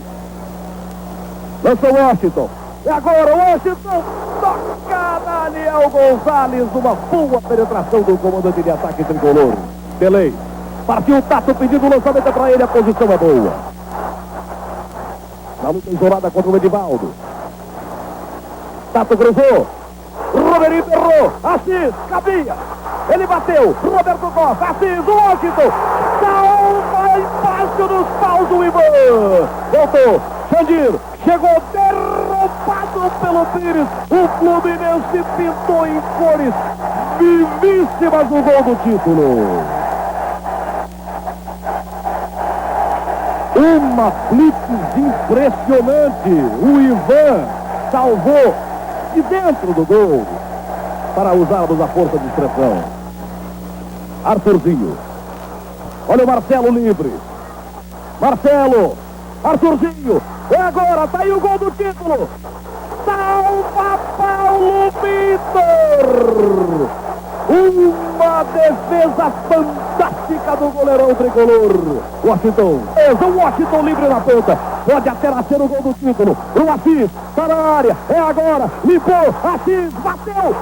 Lançou o Washington. E agora o Washington toca Daniel Gonzalez. Uma boa penetração do comandante de ataque tricolor. Delay. Partiu o Tato pedindo o lançamento para ele. A posição é boa. Na luta isolada contra o Edivaldo. Tato cruzou. Romerito errou. Assis, cabia. Ele bateu. Roberto Costa. Assis, o Washington. Salva embaixo dos paus do Ivan. Voltou. Xandir. Chegou derrubado pelo Pires. O Fluminense pintou em cores vivíssimas o gol do título. Uma blitz impressionante. O Ivan salvou de dentro do gol para usarmos a força de expressão. Arthurzinho. Olha o Marcelo livre. Marcelo. Arthurzinho. É agora. Tá aí o gol do título. Salva Paulo Vitor. Uma defesa fantástica do goleirão tricolor. Washington. O Washington livre na ponta. Pode até nascer o gol do título. O Assis está na área. É agora. Limpou. Assis bateu.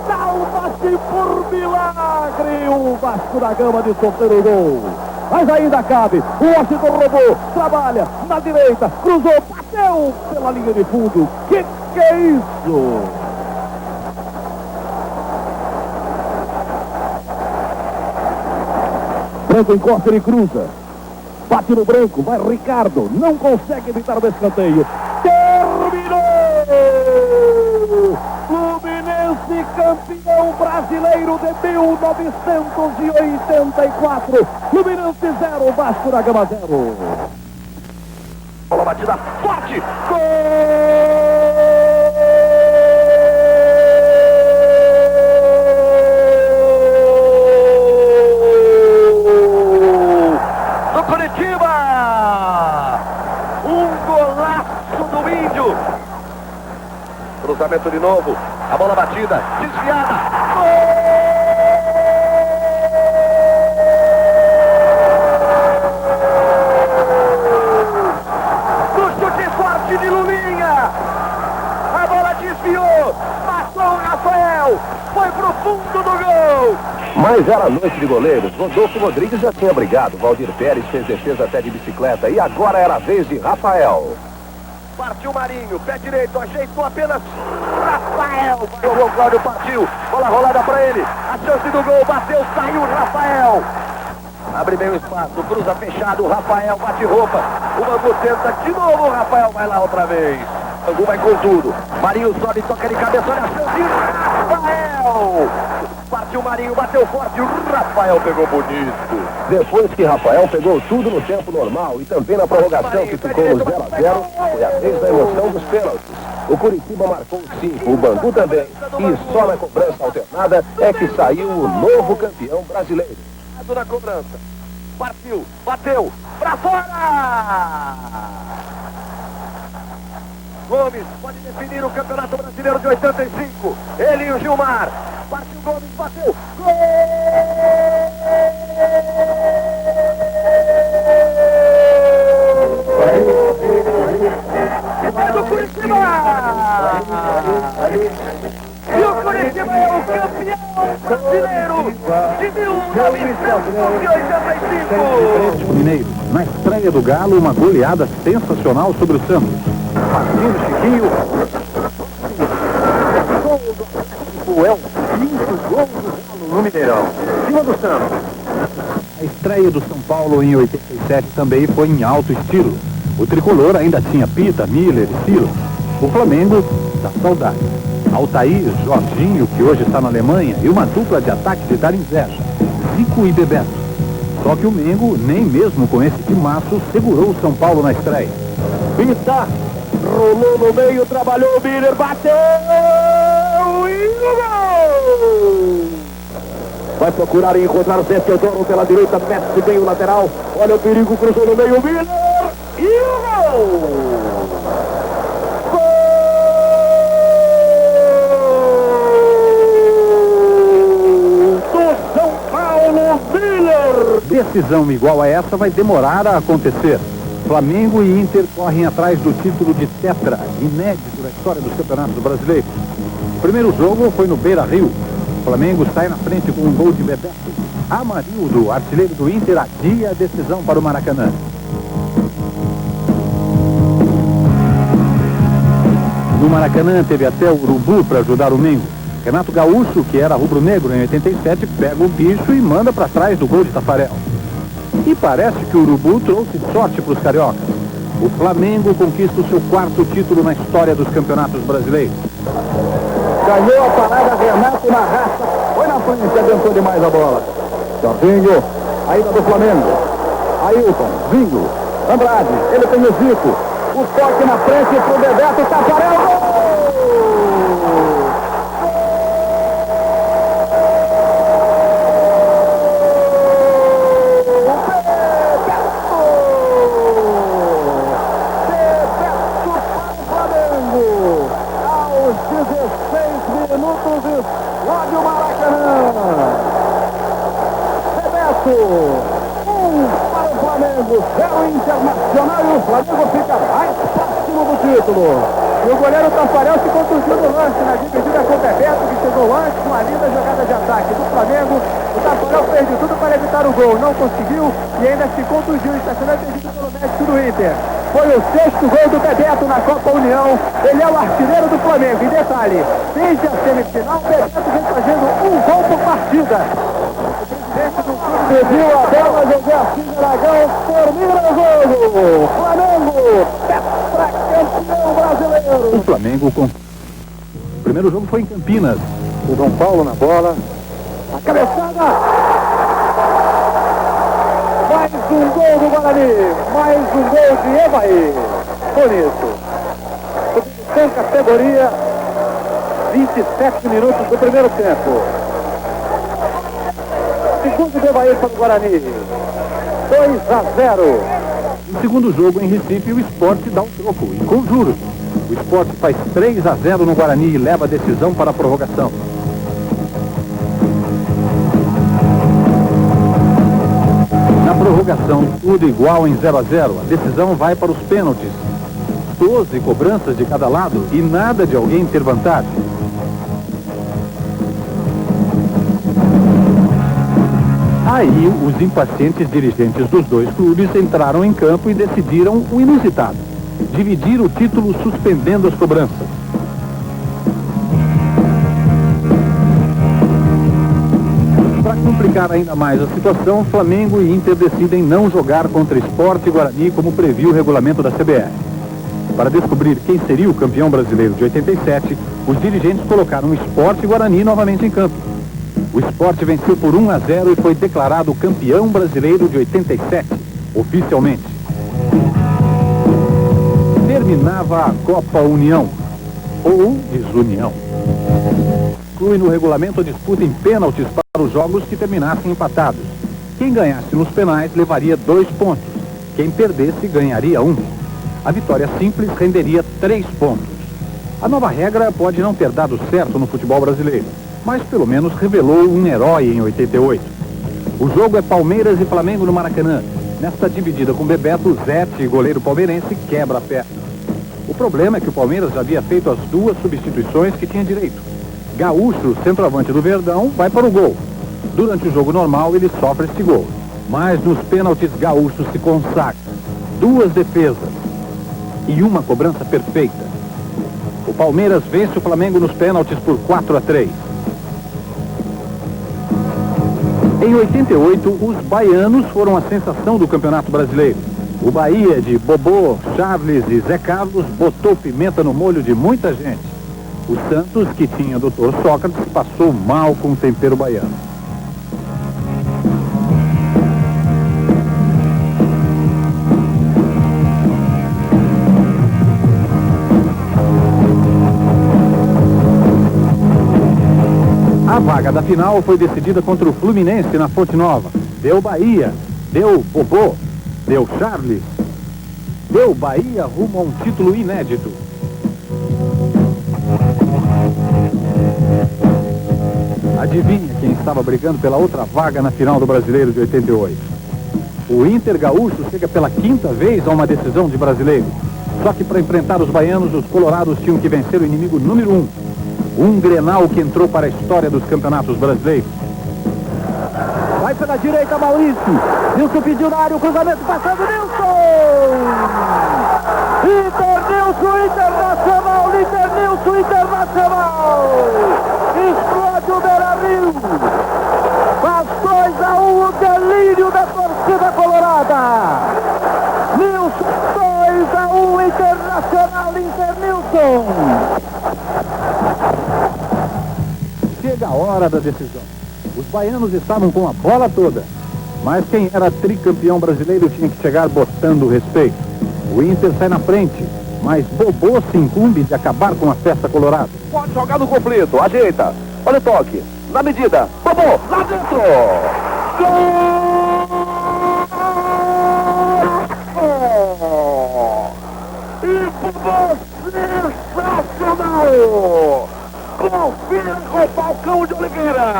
Salva-se por milagre. O Vasco da Gama de sofrer o gol. Mas ainda cabe. O Washington roubou. Trabalha na direita. Cruzou. Bateu pela linha de fundo. Que é isso? Branco encosta, ele cruza. Bate no Branco, vai Ricardo. Não consegue evitar o escanteio. Terminou! Fluminense campeão brasileiro de 1984. Fluminense 0, Vasco da Gama 0. Bola batida forte. Gol! Cruzamento de novo, a bola batida, desviada, No chute forte de Lulinha. A bola desviou. Passou o Rafael. Foi pro fundo do gol. Mas era noite de goleiros. Rodolfo Rodrigues já tinha brigado. Valdir Pérez fez defesa até de bicicleta. E agora era a vez de Rafael. Partiu Marinho, pé direito, ajeitou apenas Rafael. O Cláudio partiu, bola rolada pra ele. A chance do gol, bateu, saiu Rafael. Abre bem o espaço, cruza fechado, Rafael bate roupa. O Bangu tenta de novo, o Rafael vai lá outra vez. O Bangu vai com tudo. Marinho sobe, toca de cabeça, olha a chance. Rafael! Partiu Marinho, bateu forte, o Rafael pegou bonito. Depois que Rafael pegou tudo no tempo normal e também na prorrogação que ficou no 0-0, foi a vez da emoção dos pênaltis. O Curitiba marcou 5, o Bangu também. E só na cobrança alternada é que saiu o novo campeão brasileiro. Na cobrança. Partiu, bateu, pra fora! Gomes pode definir o Campeonato Brasileiro de 85. Ele e o Gilmar. Partiu Gomes, bateu. Gol! É do Curitiba! E o Curitiba é o campeão brasileiro de 1985! Mineiro, na estreia do Galo, uma goleada sensacional sobre o Santos. Marquinhos Chiquinho. É o quinto gol do Galo no Mineirão. Cima do Santos. A estreia do São Paulo em 87 também foi em alto estilo. O tricolor ainda tinha Pita, Miller e Silas. O Flamengo dá saudade. Altair, Jorginho, que hoje está na Alemanha, e uma dupla de ataque de dar inveja, Zico e Bebeto. Só que o Mengo, nem mesmo com esse timaço, segurou o São Paulo na estreia. Pita, rolou no meio, trabalhou o Miller, bateu e o gol! Vai procurar encontrar o Zé Teodoro pela direita, mete bem o lateral, olha o perigo, cruzou no meio o Miller e o gol! Decisão igual a essa vai demorar a acontecer. Flamengo e Inter correm atrás do título de tetra, inédito na história dos campeonatos brasileiros. O primeiro jogo foi no Beira-Rio. O Flamengo sai na frente com um gol de Bebeto. Amarildo, artilheiro do Inter, adia a decisão para o Maracanã. No Maracanã teve até o Urubu para ajudar o Mengo. Renato Gaúcho, que era rubro-negro em 87, pega o bicho e manda para trás do gol de Tafarel. E parece que o Urubu trouxe sorte para os cariocas. O Flamengo conquista o seu quarto título na história dos campeonatos brasileiros. Ganhou a parada, Renato na raça, foi na frente, adentrou demais a bola. Jorginho, a ida do Flamengo. Ailton, Zinho, Andrade, ele tem o Zico. O toque na frente pro Bebeto, Tafarel, gol! Estádio Maracanã. Bebeto, 1 para o Flamengo, 0 Internacional, e o Flamengo fica mais próximo do título. E o goleiro Tafarel se contundiu no lance na dividida com o Bebeto, que chegou antes com uma linda jogada de ataque do Flamengo. O Tafarel fez de tudo para evitar o gol, não conseguiu e ainda se contundiu, está sendo atendido pelo médico do Inter. Foi o 6º gol do Bebeto na Copa União. Ele é o artilheiro do Flamengo. E detalhe, desde a semifinal, o Bebeto vem fazendo 1 gol por partida. O presidente do clube pediu a bola, José Assis Aragão, termina o jogo. Flamengo, tetracampeão brasileiro. O Flamengo com... O primeiro jogo foi em Campinas. O São Paulo na bola. A cabeçada. Mais um gol do Guarani, mais um gol de Evaí. Bonito. Sem categoria, 27 minutos do primeiro tempo. Segundo de Evaí para o Guarani, 2-0. No segundo jogo em Recife, o Sport dá um troco, e com juros. O Sport faz 3-0 no Guarani e leva a decisão para a prorrogação. prorrogação, tudo igual em 0 a 0. A decisão vai para os pênaltis. 12 cobranças de cada lado e nada de alguém ter vantagem. Aí, os impacientes dirigentes dos dois clubes entraram em campo e decidiram o inusitado: dividir o título suspendendo as cobranças. Para complicar ainda mais a situação, Flamengo e Inter decidem não jogar contra Sport e Guarani como previu o regulamento da CBF. Para descobrir quem seria o campeão brasileiro de 87, os dirigentes colocaram o Sport e Guarani novamente em campo. O Sport venceu por 1 a 0 e foi declarado campeão brasileiro de 87, oficialmente. Terminava a Copa União, ou Desunião. Inclui no regulamento a disputa em pênaltis para os jogos que terminassem empatados. Quem ganhasse nos penais levaria 2 pontos. Quem perdesse ganharia 1. A vitória simples renderia 3 pontos. A nova regra pode não ter dado certo no futebol brasileiro, mas pelo menos revelou um herói em 88. O jogo é Palmeiras e Flamengo no Maracanã. Nesta dividida com Bebeto, Zete, goleiro palmeirense, quebra a perna. O problema é que o Palmeiras já havia feito as 2 substituições que tinha direito. Gaúcho, centroavante do Verdão, vai para o gol. Durante o jogo normal, ele sofre este gol. Mas nos pênaltis, Gaúcho se consagra. 2 defesas e uma cobrança perfeita. O Palmeiras vence o Flamengo nos pênaltis por 4 a 3. Em 88, os baianos foram a sensação do Campeonato Brasileiro. O Bahia de Bobô, Charles e Zé Carlos botou pimenta no molho de muita gente. O Santos, que tinha Dr. Sócrates, passou mal com o tempero baiano. A vaga da final foi decidida contra o Fluminense na Fonte Nova. Deu Bahia, deu Bobô, deu Charles, deu Bahia rumo a um título inédito. Adivinha quem estava brigando pela outra vaga na final do Brasileiro de 88? O Inter Gaúcho chega pela 5ª vez a uma decisão de Brasileiro. Só que para enfrentar os baianos, os colorados tinham que vencer o inimigo número 1. Um Grenal que entrou para a história dos campeonatos brasileiros. Vai pela direita, Maurício. Nilson pediu na área, o cruzamento passando, Nilson! Nilson, Internacional, Nilson, Internacional! Explode o Beira-Rio! Faz 2 a 1, o delírio da torcida colorada! Nilson, 2 a 1, Internacional, Nilson! Chega a hora da decisão. Os baianos estavam com a bola toda, mas quem era tricampeão brasileiro tinha que chegar botando respeito. O Inter sai na frente, mas Bobô se incumbe de acabar com a festa colorada. Pode jogar no conflito, ajeita. Olha o toque, na medida. Bobô, lá dentro. Gol! E Bobô sensacional! Confira com o Falcão de Oliveira.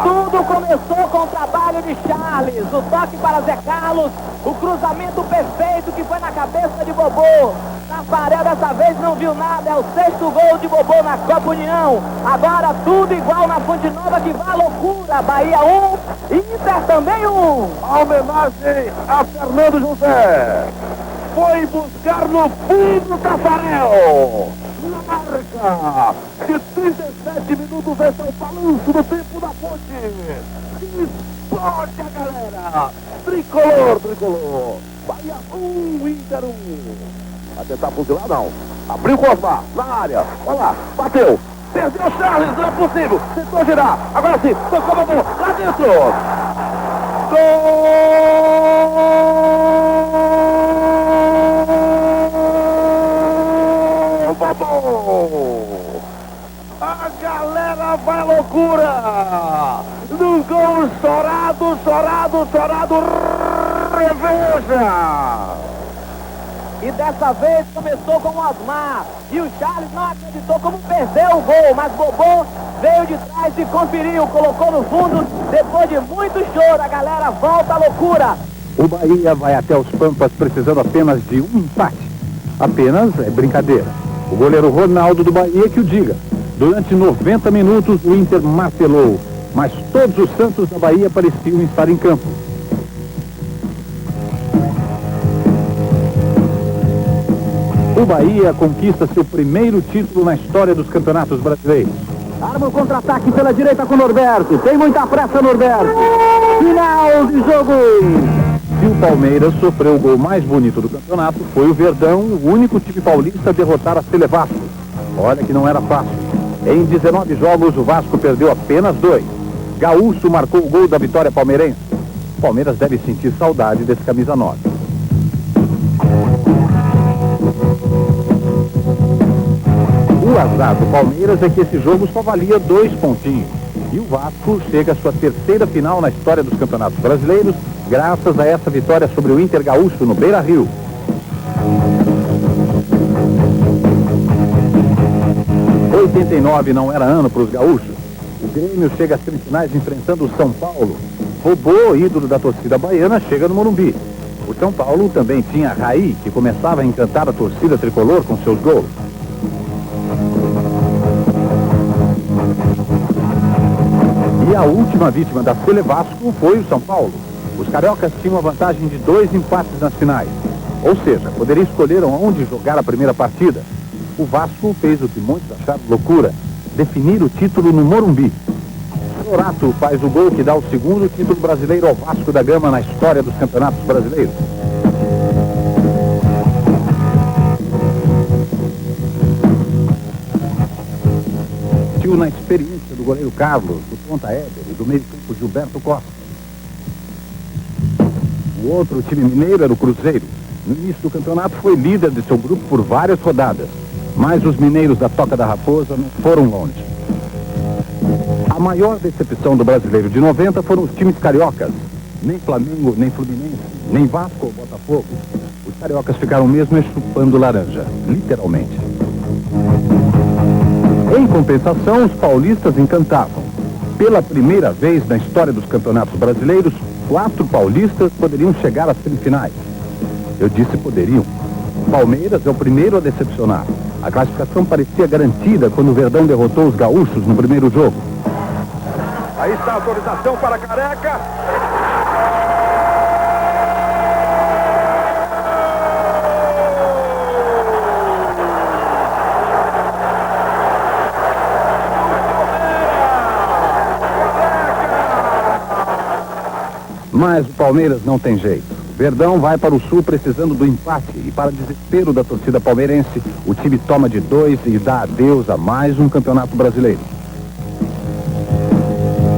Tudo começou com o trabalho de Charles, o toque para Zé Carlos, o cruzamento perfeito que foi na cabeça de Bobô. Tafarel dessa vez não viu nada, é o 6º gol de Bobô na Copa União. Agora tudo igual na Fonte Nova, que vai à loucura. Bahia 1, Inter também 1. A homenagem a Fernando José. Foi buscar no fundo Tafarel. Na marca de 37 minutos, esse é o balanço do tempo da Fonte. Explode a galera. Tricolor. Bahia 1, Inter 1. Vai tentar fuzilar, não. Abriu o Cosmar, na área. Olha lá, bateu. Perdeu o Charles, não é possível. Tentou girar. Agora sim, tocou a mão, lá dentro. Gol! A galera vai à loucura! No gol chorado, reveja! E dessa vez começou com o Osmar. E o Charles não acreditou como perdeu o gol, mas Bobô veio de trás e conferiu, colocou no fundo. Depois de muito choro, a galera volta à loucura. O Bahia vai até os Pampas precisando apenas de um empate. Apenas é brincadeira. O goleiro Ronaldo do Bahia que o diga. Durante 90 minutos o Inter martelou, mas todos os santos da Bahia pareciam estar em campo. O Bahia conquista seu primeiro título na história dos campeonatos brasileiros. Arma o contra-ataque pela direita com o Norberto. Tem muita pressa, Norberto. Final de jogo. Se o Palmeiras sofreu o gol mais bonito do campeonato, foi o Verdão, o único time paulista a derrotar a Sele Vasco. Olha que não era fácil. Em 19 jogos, o Vasco perdeu apenas 2. Gaúcho marcou o gol da vitória palmeirense. O Palmeiras deve sentir saudade desse camisa 9. O azar do Palmeiras é que esse jogo só valia 2 pontinhos. E o Vasco chega à sua terceira final na história dos campeonatos brasileiros, graças a essa vitória sobre o Inter Gaúcho no Beira-Rio. Em 89 não era ano para os gaúchos. O Grêmio chega às semifinais enfrentando o São Paulo. Robô, ídolo da torcida baiana, chega no Morumbi. O São Paulo também tinha Raí, que começava a encantar a torcida tricolor com seus gols. E a última vítima da Sele Vasco foi o São Paulo. Os cariocas tinham a vantagem de 2 empates nas finais. Ou seja, poderiam escolher onde jogar a primeira partida. O Vasco fez o que muitos acharam loucura: definir o título no Morumbi. Sorato faz o gol que dá o segundo título brasileiro ao Vasco da Gama na história dos campeonatos brasileiros. Na experiência do goleiro Carlos, do ponta Éder e do meio-campo Gilberto Costa. O outro time mineiro era o Cruzeiro. No início do campeonato foi líder de seu grupo por várias rodadas, mas os mineiros da Toca da Raposa não foram longe. A maior decepção do brasileiro de 90 foram os times cariocas. Nem Flamengo, nem Fluminense, nem Vasco ou Botafogo. Os cariocas ficaram mesmo chupando laranja, literalmente. Em compensação, os paulistas encantavam. Pela primeira vez na história dos campeonatos brasileiros, 4 paulistas poderiam chegar às semifinais. Eu disse poderiam. O Palmeiras é o primeiro a decepcionar. A classificação parecia garantida quando o Verdão derrotou os gaúchos no primeiro jogo. Aí está a autorização para Careca. Mas o Palmeiras não tem jeito. Verdão vai para o Sul precisando do empate e, para desespero da torcida palmeirense, o time toma de 2 e dá adeus a mais um campeonato brasileiro.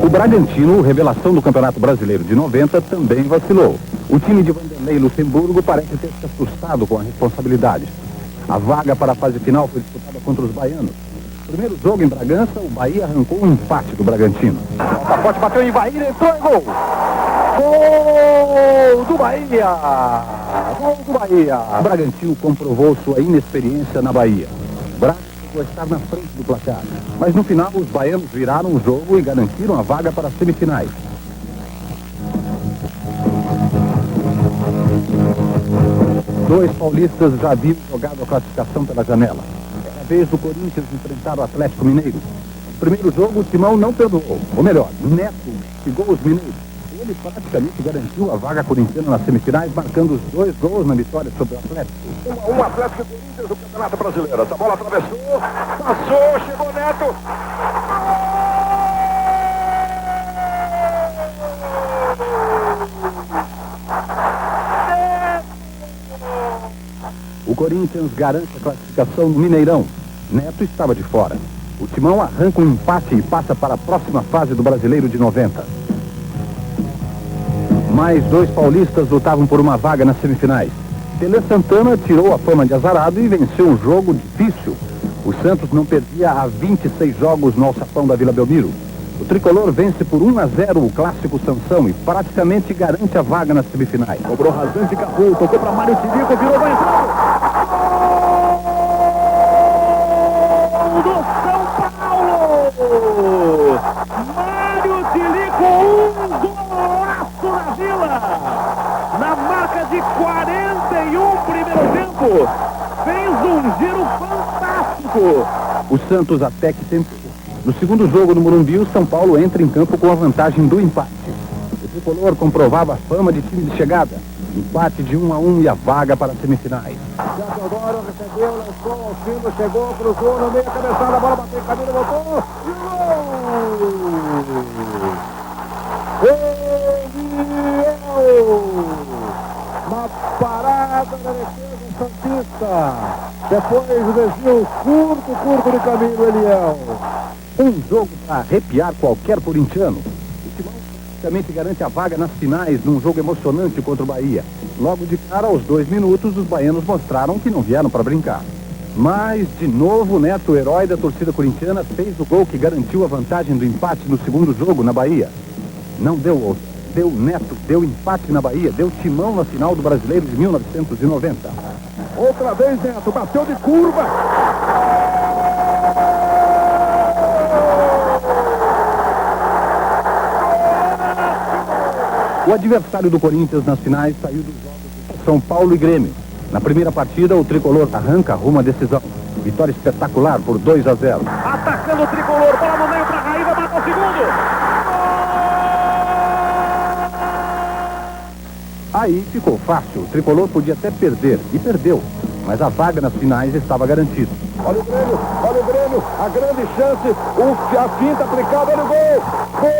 O Bragantino, revelação do Campeonato Brasileiro de 90, também vacilou. O time de Vanderlei Luxemburgo parece ter se assustado com a responsabilidade. A vaga para a fase final foi disputada contra os baianos. Primeiro jogo em Bragança, o Bahia arrancou um empate do Bragantino. O Pacote bateu em Bahia, entrou em gol. Gol do Bahia! Gol do Bahia! O Bragantino comprovou sua inexperiência na Bahia. O Braga chegou a estar na frente do placar, mas no final os baianos viraram o jogo e garantiram a vaga para as semifinais. Dois paulistas já haviam jogado a classificação pela janela. Era a vez do Corinthians enfrentar o Atlético Mineiro. No primeiro jogo o Timão não perdoou, ou melhor, Neto chegou os mineiros. Ele praticamente garantiu a vaga corintiana nas semifinais, marcando os 2 gols na vitória sobre o Atlético. 1-1 Atlético e Corinthians do Campeonato Brasileiro. Essa bola atravessou, passou, chegou Neto. O Corinthians garante a classificação no Mineirão. Neto estava de fora. O Timão arranca um empate e passa para a próxima fase do Brasileiro de 90. Mais 2 paulistas lutavam por uma vaga nas semifinais. Tele Santana tirou a fama de azarado e venceu um jogo difícil. O Santos não perdia há 26 jogos no alçapão da Vila Belmiro. O tricolor vence por 1-0 o clássico Sansão e praticamente garante a vaga nas semifinais. Cobrou rasante, Capu, tocou para Mário Tilico, virou, vai entrar. Gol do São Paulo! Mário Tilico, golaço na Vila! Na de 41 primeiro tempo. Fez um giro fantástico. O Santos até que tentou. No segundo jogo no Morumbi, o São Paulo entra em campo com a vantagem do empate. O tricolor comprovava a fama de time de chegada. Empate de 1-1 e a vaga para as semifinais. Já Teodoro recebeu, lançou ao fundo, chegou, cruzou no meio, cabeçada, a bola bateu em caminho, voltou e gol! Uma parada da defesa santista. Depois o desvio curto de caminho, Eliel. Um jogo para arrepiar qualquer corintiano. O Timão praticamente garante a vaga nas finais num jogo emocionante contra o Bahia. Logo de cara, aos 2 minutos, os baianos mostraram que não vieram para brincar. Mas, de novo, o Neto, o herói da torcida corintiana, fez o gol que garantiu a vantagem do empate no segundo jogo na Bahia. Não deu outro. Deu Neto, deu empate na Bahia, deu Timão na final do Brasileiro de 1990. Outra vez, Neto, bateu de curva. O adversário do Corinthians nas finais saiu dos jogos de São Paulo e Grêmio. Na primeira partida, o tricolor arranca rumo à decisão. Vitória espetacular por 2-0. Atacando o tricolor, bola no meio para Raí, vai matar o segundo. Aí ficou fácil, o tricolor podia até perder, e perdeu. Mas a vaga nas finais estava garantida. Olha o Grêmio, a grande chance, a finta aplicada, olha o gol. Gol!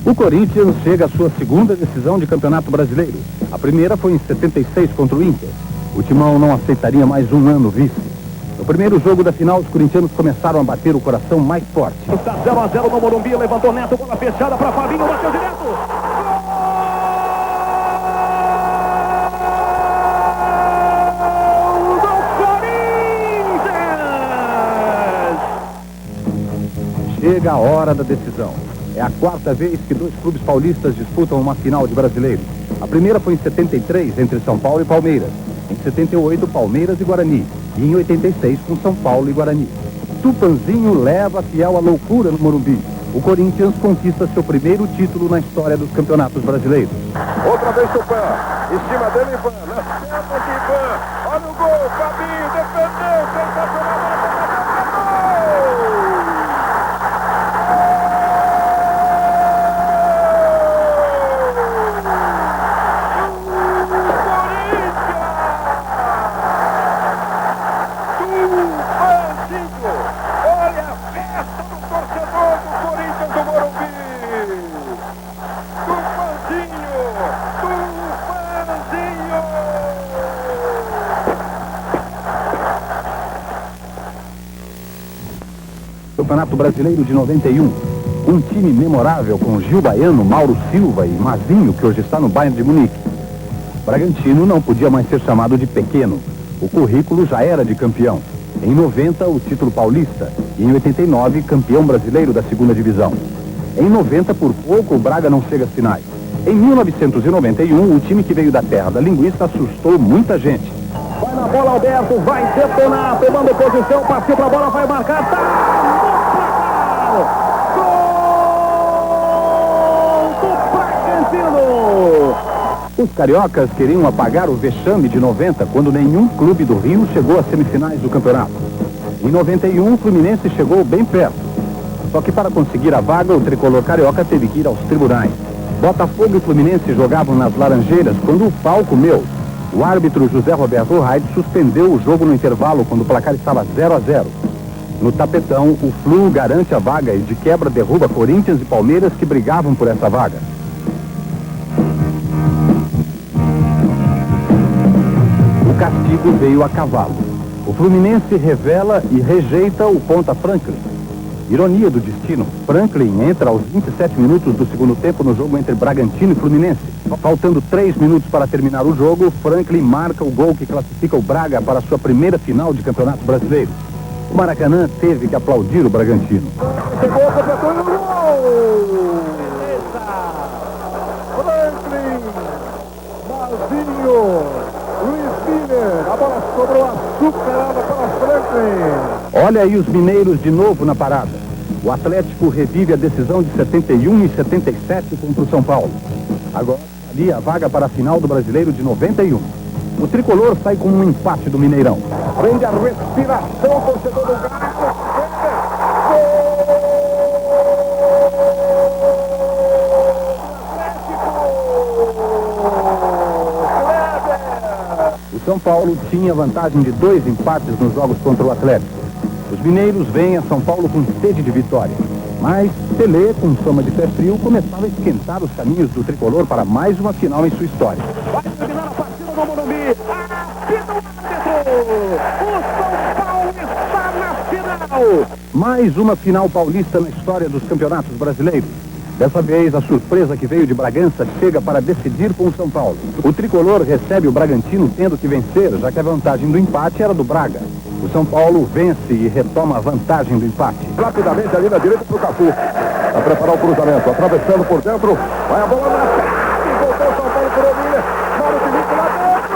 O Corinthians chega à sua segunda decisão de Campeonato Brasileiro. A primeira foi em 76 contra o Inter. O Timão não aceitaria mais um ano vice. No primeiro jogo da final, os corintianos começaram a bater o coração mais forte. Está 0-0 no Morumbi, levantou Neto, bola fechada para Fabinho, bateu direto. Gol do Corinthians! Chega a hora da decisão. É a quarta vez que 2 clubes paulistas disputam uma final de brasileiro. A primeira foi em 73, entre São Paulo e Palmeiras. Em 78, Palmeiras e Guarani. E em 86, com São Paulo e Guarani. Tupanzinho leva fiel à loucura no Morumbi. O Corinthians conquista seu primeiro título na história dos campeonatos brasileiros. Outra vez Tupã, em cima dele Ivan, nas pernas de Ivan. Olha o gol, Fabinho, defendeu, sensacional, gol! Campeonato Brasileiro de 91. Um time memorável com Gil Baiano, Mauro Silva e Mazinho, que hoje está no Bayern de Munique. Bragantino não podia mais ser chamado de pequeno. O currículo já era de campeão. Em 90, o título paulista. E em 89, campeão brasileiro da segunda divisão. Em 90, por pouco, o Braga não chega às finais. Em 1991, o time que veio da terra da linguiça assustou muita gente. Vai na bola, Alberto, vai detonar, tomando posição, partiu pra bola, vai marcar, tá no placar! Gol do Bragantino! Os cariocas queriam apagar o vexame de 90, quando nenhum clube do Rio chegou às semifinais do campeonato. Em 91, o Fluminense chegou bem perto. Só que para conseguir a vaga, o tricolor carioca teve que ir aos tribunais. Botafogo e Fluminense jogavam nas Laranjeiras quando o pau comeu. O árbitro José Roberto Raid suspendeu o jogo no intervalo quando o placar estava 0-0. No tapetão, o Flu garante a vaga e de quebra derruba Corinthians e Palmeiras que brigavam por essa vaga. O castigo veio a cavalo. O Fluminense revela e rejeita o ponta Franklin. Ironia do destino, Franklin entra aos 27 minutos do segundo tempo no jogo entre Bragantino e Fluminense. Faltando 3 minutos para terminar o jogo, Franklin marca o gol que classifica o Braga para a sua primeira final de Campeonato Brasileiro. O Maracanã teve que aplaudir o Bragantino. Chegou, completou o gol! Beleza! Franklin, Mazinho, Luiz Miller, a bola sobrou açucarada para Franklin. Olha aí os mineiros de novo na parada. O Atlético revive a decisão de 71 e 77 contra o São Paulo. Agora, ali a vaga para a final do Brasileiro de 91. O tricolor sai com um empate do Mineirão. Prende a respiração, torcedor do Galo. O São Paulo tinha vantagem de 2 empates nos jogos contra o Atlético. Os mineiros vêm a São Paulo com sede de vitória. Mas Pelé, com soma de pé frio, começava a esquentar os caminhos do tricolor para mais uma final em sua história. Vai terminar a partida no Morumbi. Apita o árbitro. O São Paulo está na final. Mais uma final paulista na história dos campeonatos brasileiros. Dessa vez, a surpresa que veio de Bragança chega para decidir com o São Paulo. O tricolor recebe o Bragantino tendo que vencer, já que a vantagem do empate era do Braga. O São Paulo vence e retoma a vantagem do empate. Rapidamente ali na direita para o Cafu. Vai preparar o cruzamento, atravessando por dentro. Vai a bola na trave. Voltou o São Paulo por Omília. Mário Felipe lá dentro.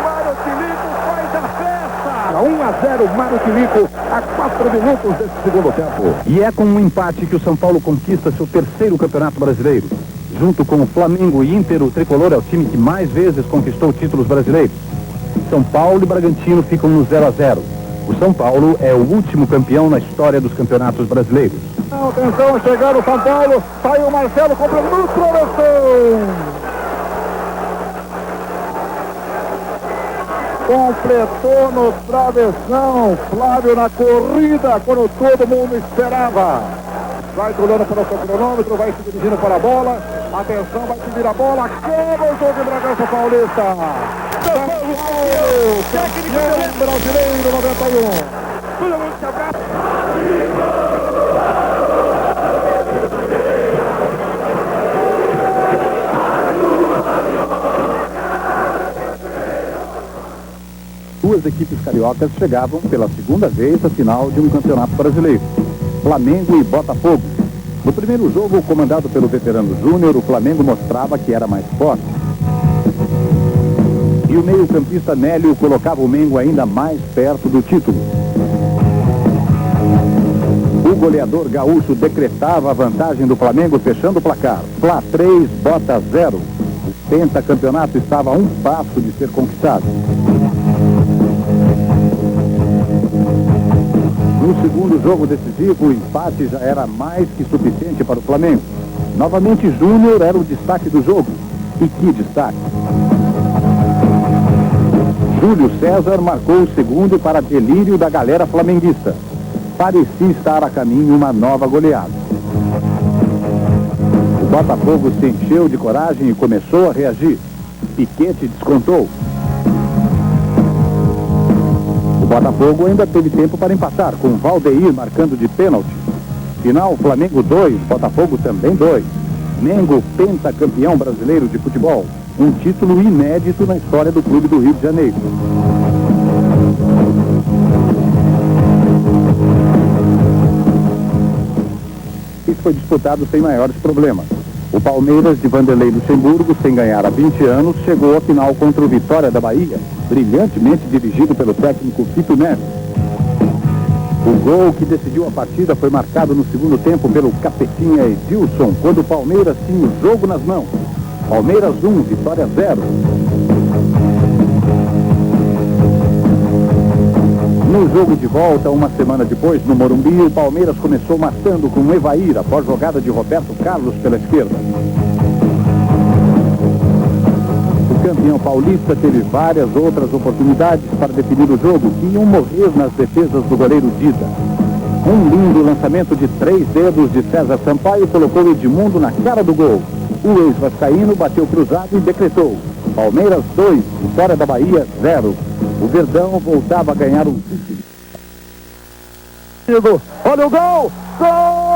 Mário Filipe faz a festa. 1-0, Mário Filipe, a 4 minutos desse segundo tempo. E é com um empate que o São Paulo conquista seu terceiro campeonato brasileiro. Junto com o Flamengo e Inter, o tricolor é o time que mais vezes conquistou títulos brasileiros. São Paulo e Bragantino ficam no 0-0. O São Paulo é o último campeão na história dos campeonatos brasileiros. Atenção, chegaram o São Paulo. Saiu o Marcelo, compra no travessão. Completou no travessão. Flávio na corrida, quando todo mundo esperava. Vai olhando para o seu cronômetro, vai se dirigindo para a bola. Atenção, vai subir a bola. Acaba o jogo de Bragança Paulista. São Paulo, campeão brasileiro 91. Todo mundo se abraça. Duas equipes cariocas chegavam pela segunda vez à final de um campeonato brasileiro. Flamengo e Botafogo. No primeiro jogo, comandado pelo veterano Júnior, o Flamengo mostrava que era mais forte. E o meio-campista Nélio colocava o Mengo ainda mais perto do título. O goleador gaúcho decretava a vantagem do Flamengo, fechando o placar. Fla 3, Bota 0. O pentacampeonato estava a um passo de ser conquistado. No segundo jogo decisivo, o empate já era mais que suficiente para o Flamengo. Novamente, Júnior era o destaque do jogo. E que destaque! Júlio César marcou o segundo para delírio da galera flamenguista. Parecia estar a caminho uma nova goleada. O Botafogo se encheu de coragem e começou a reagir. Piquete descontou. O Botafogo ainda teve tempo para empatar, com Valdeir marcando de pênalti. Final, Flamengo 2, Botafogo também 2. Mengo, pentacampeão brasileiro de futebol. Um título inédito na história do clube do Rio de Janeiro. Isso foi disputado sem maiores problemas. O Palmeiras de Vanderlei Luxemburgo, sem ganhar há 20 anos, chegou à final contra o Vitória da Bahia, brilhantemente dirigido pelo técnico Fito Neves. O gol que decidiu a partida foi marcado no segundo tempo pelo capetinha Edilson, quando o Palmeiras tinha o jogo nas mãos. Palmeiras 1, Vitória 0. No jogo de volta, uma semana depois, no Morumbi, o Palmeiras começou matando com Evair, após jogada de Roberto Carlos pela esquerda. O campeão paulista teve várias outras oportunidades para definir o jogo, que iam morrer nas defesas do goleiro Dida. Um lindo lançamento de 3 dedos de César Sampaio colocou Edmundo na cara do gol. O ex-vascaíno bateu cruzado e decretou: Palmeiras 2, Vitória da Bahia 0. O Verdão voltava a ganhar um título. Olha o gol! Gol!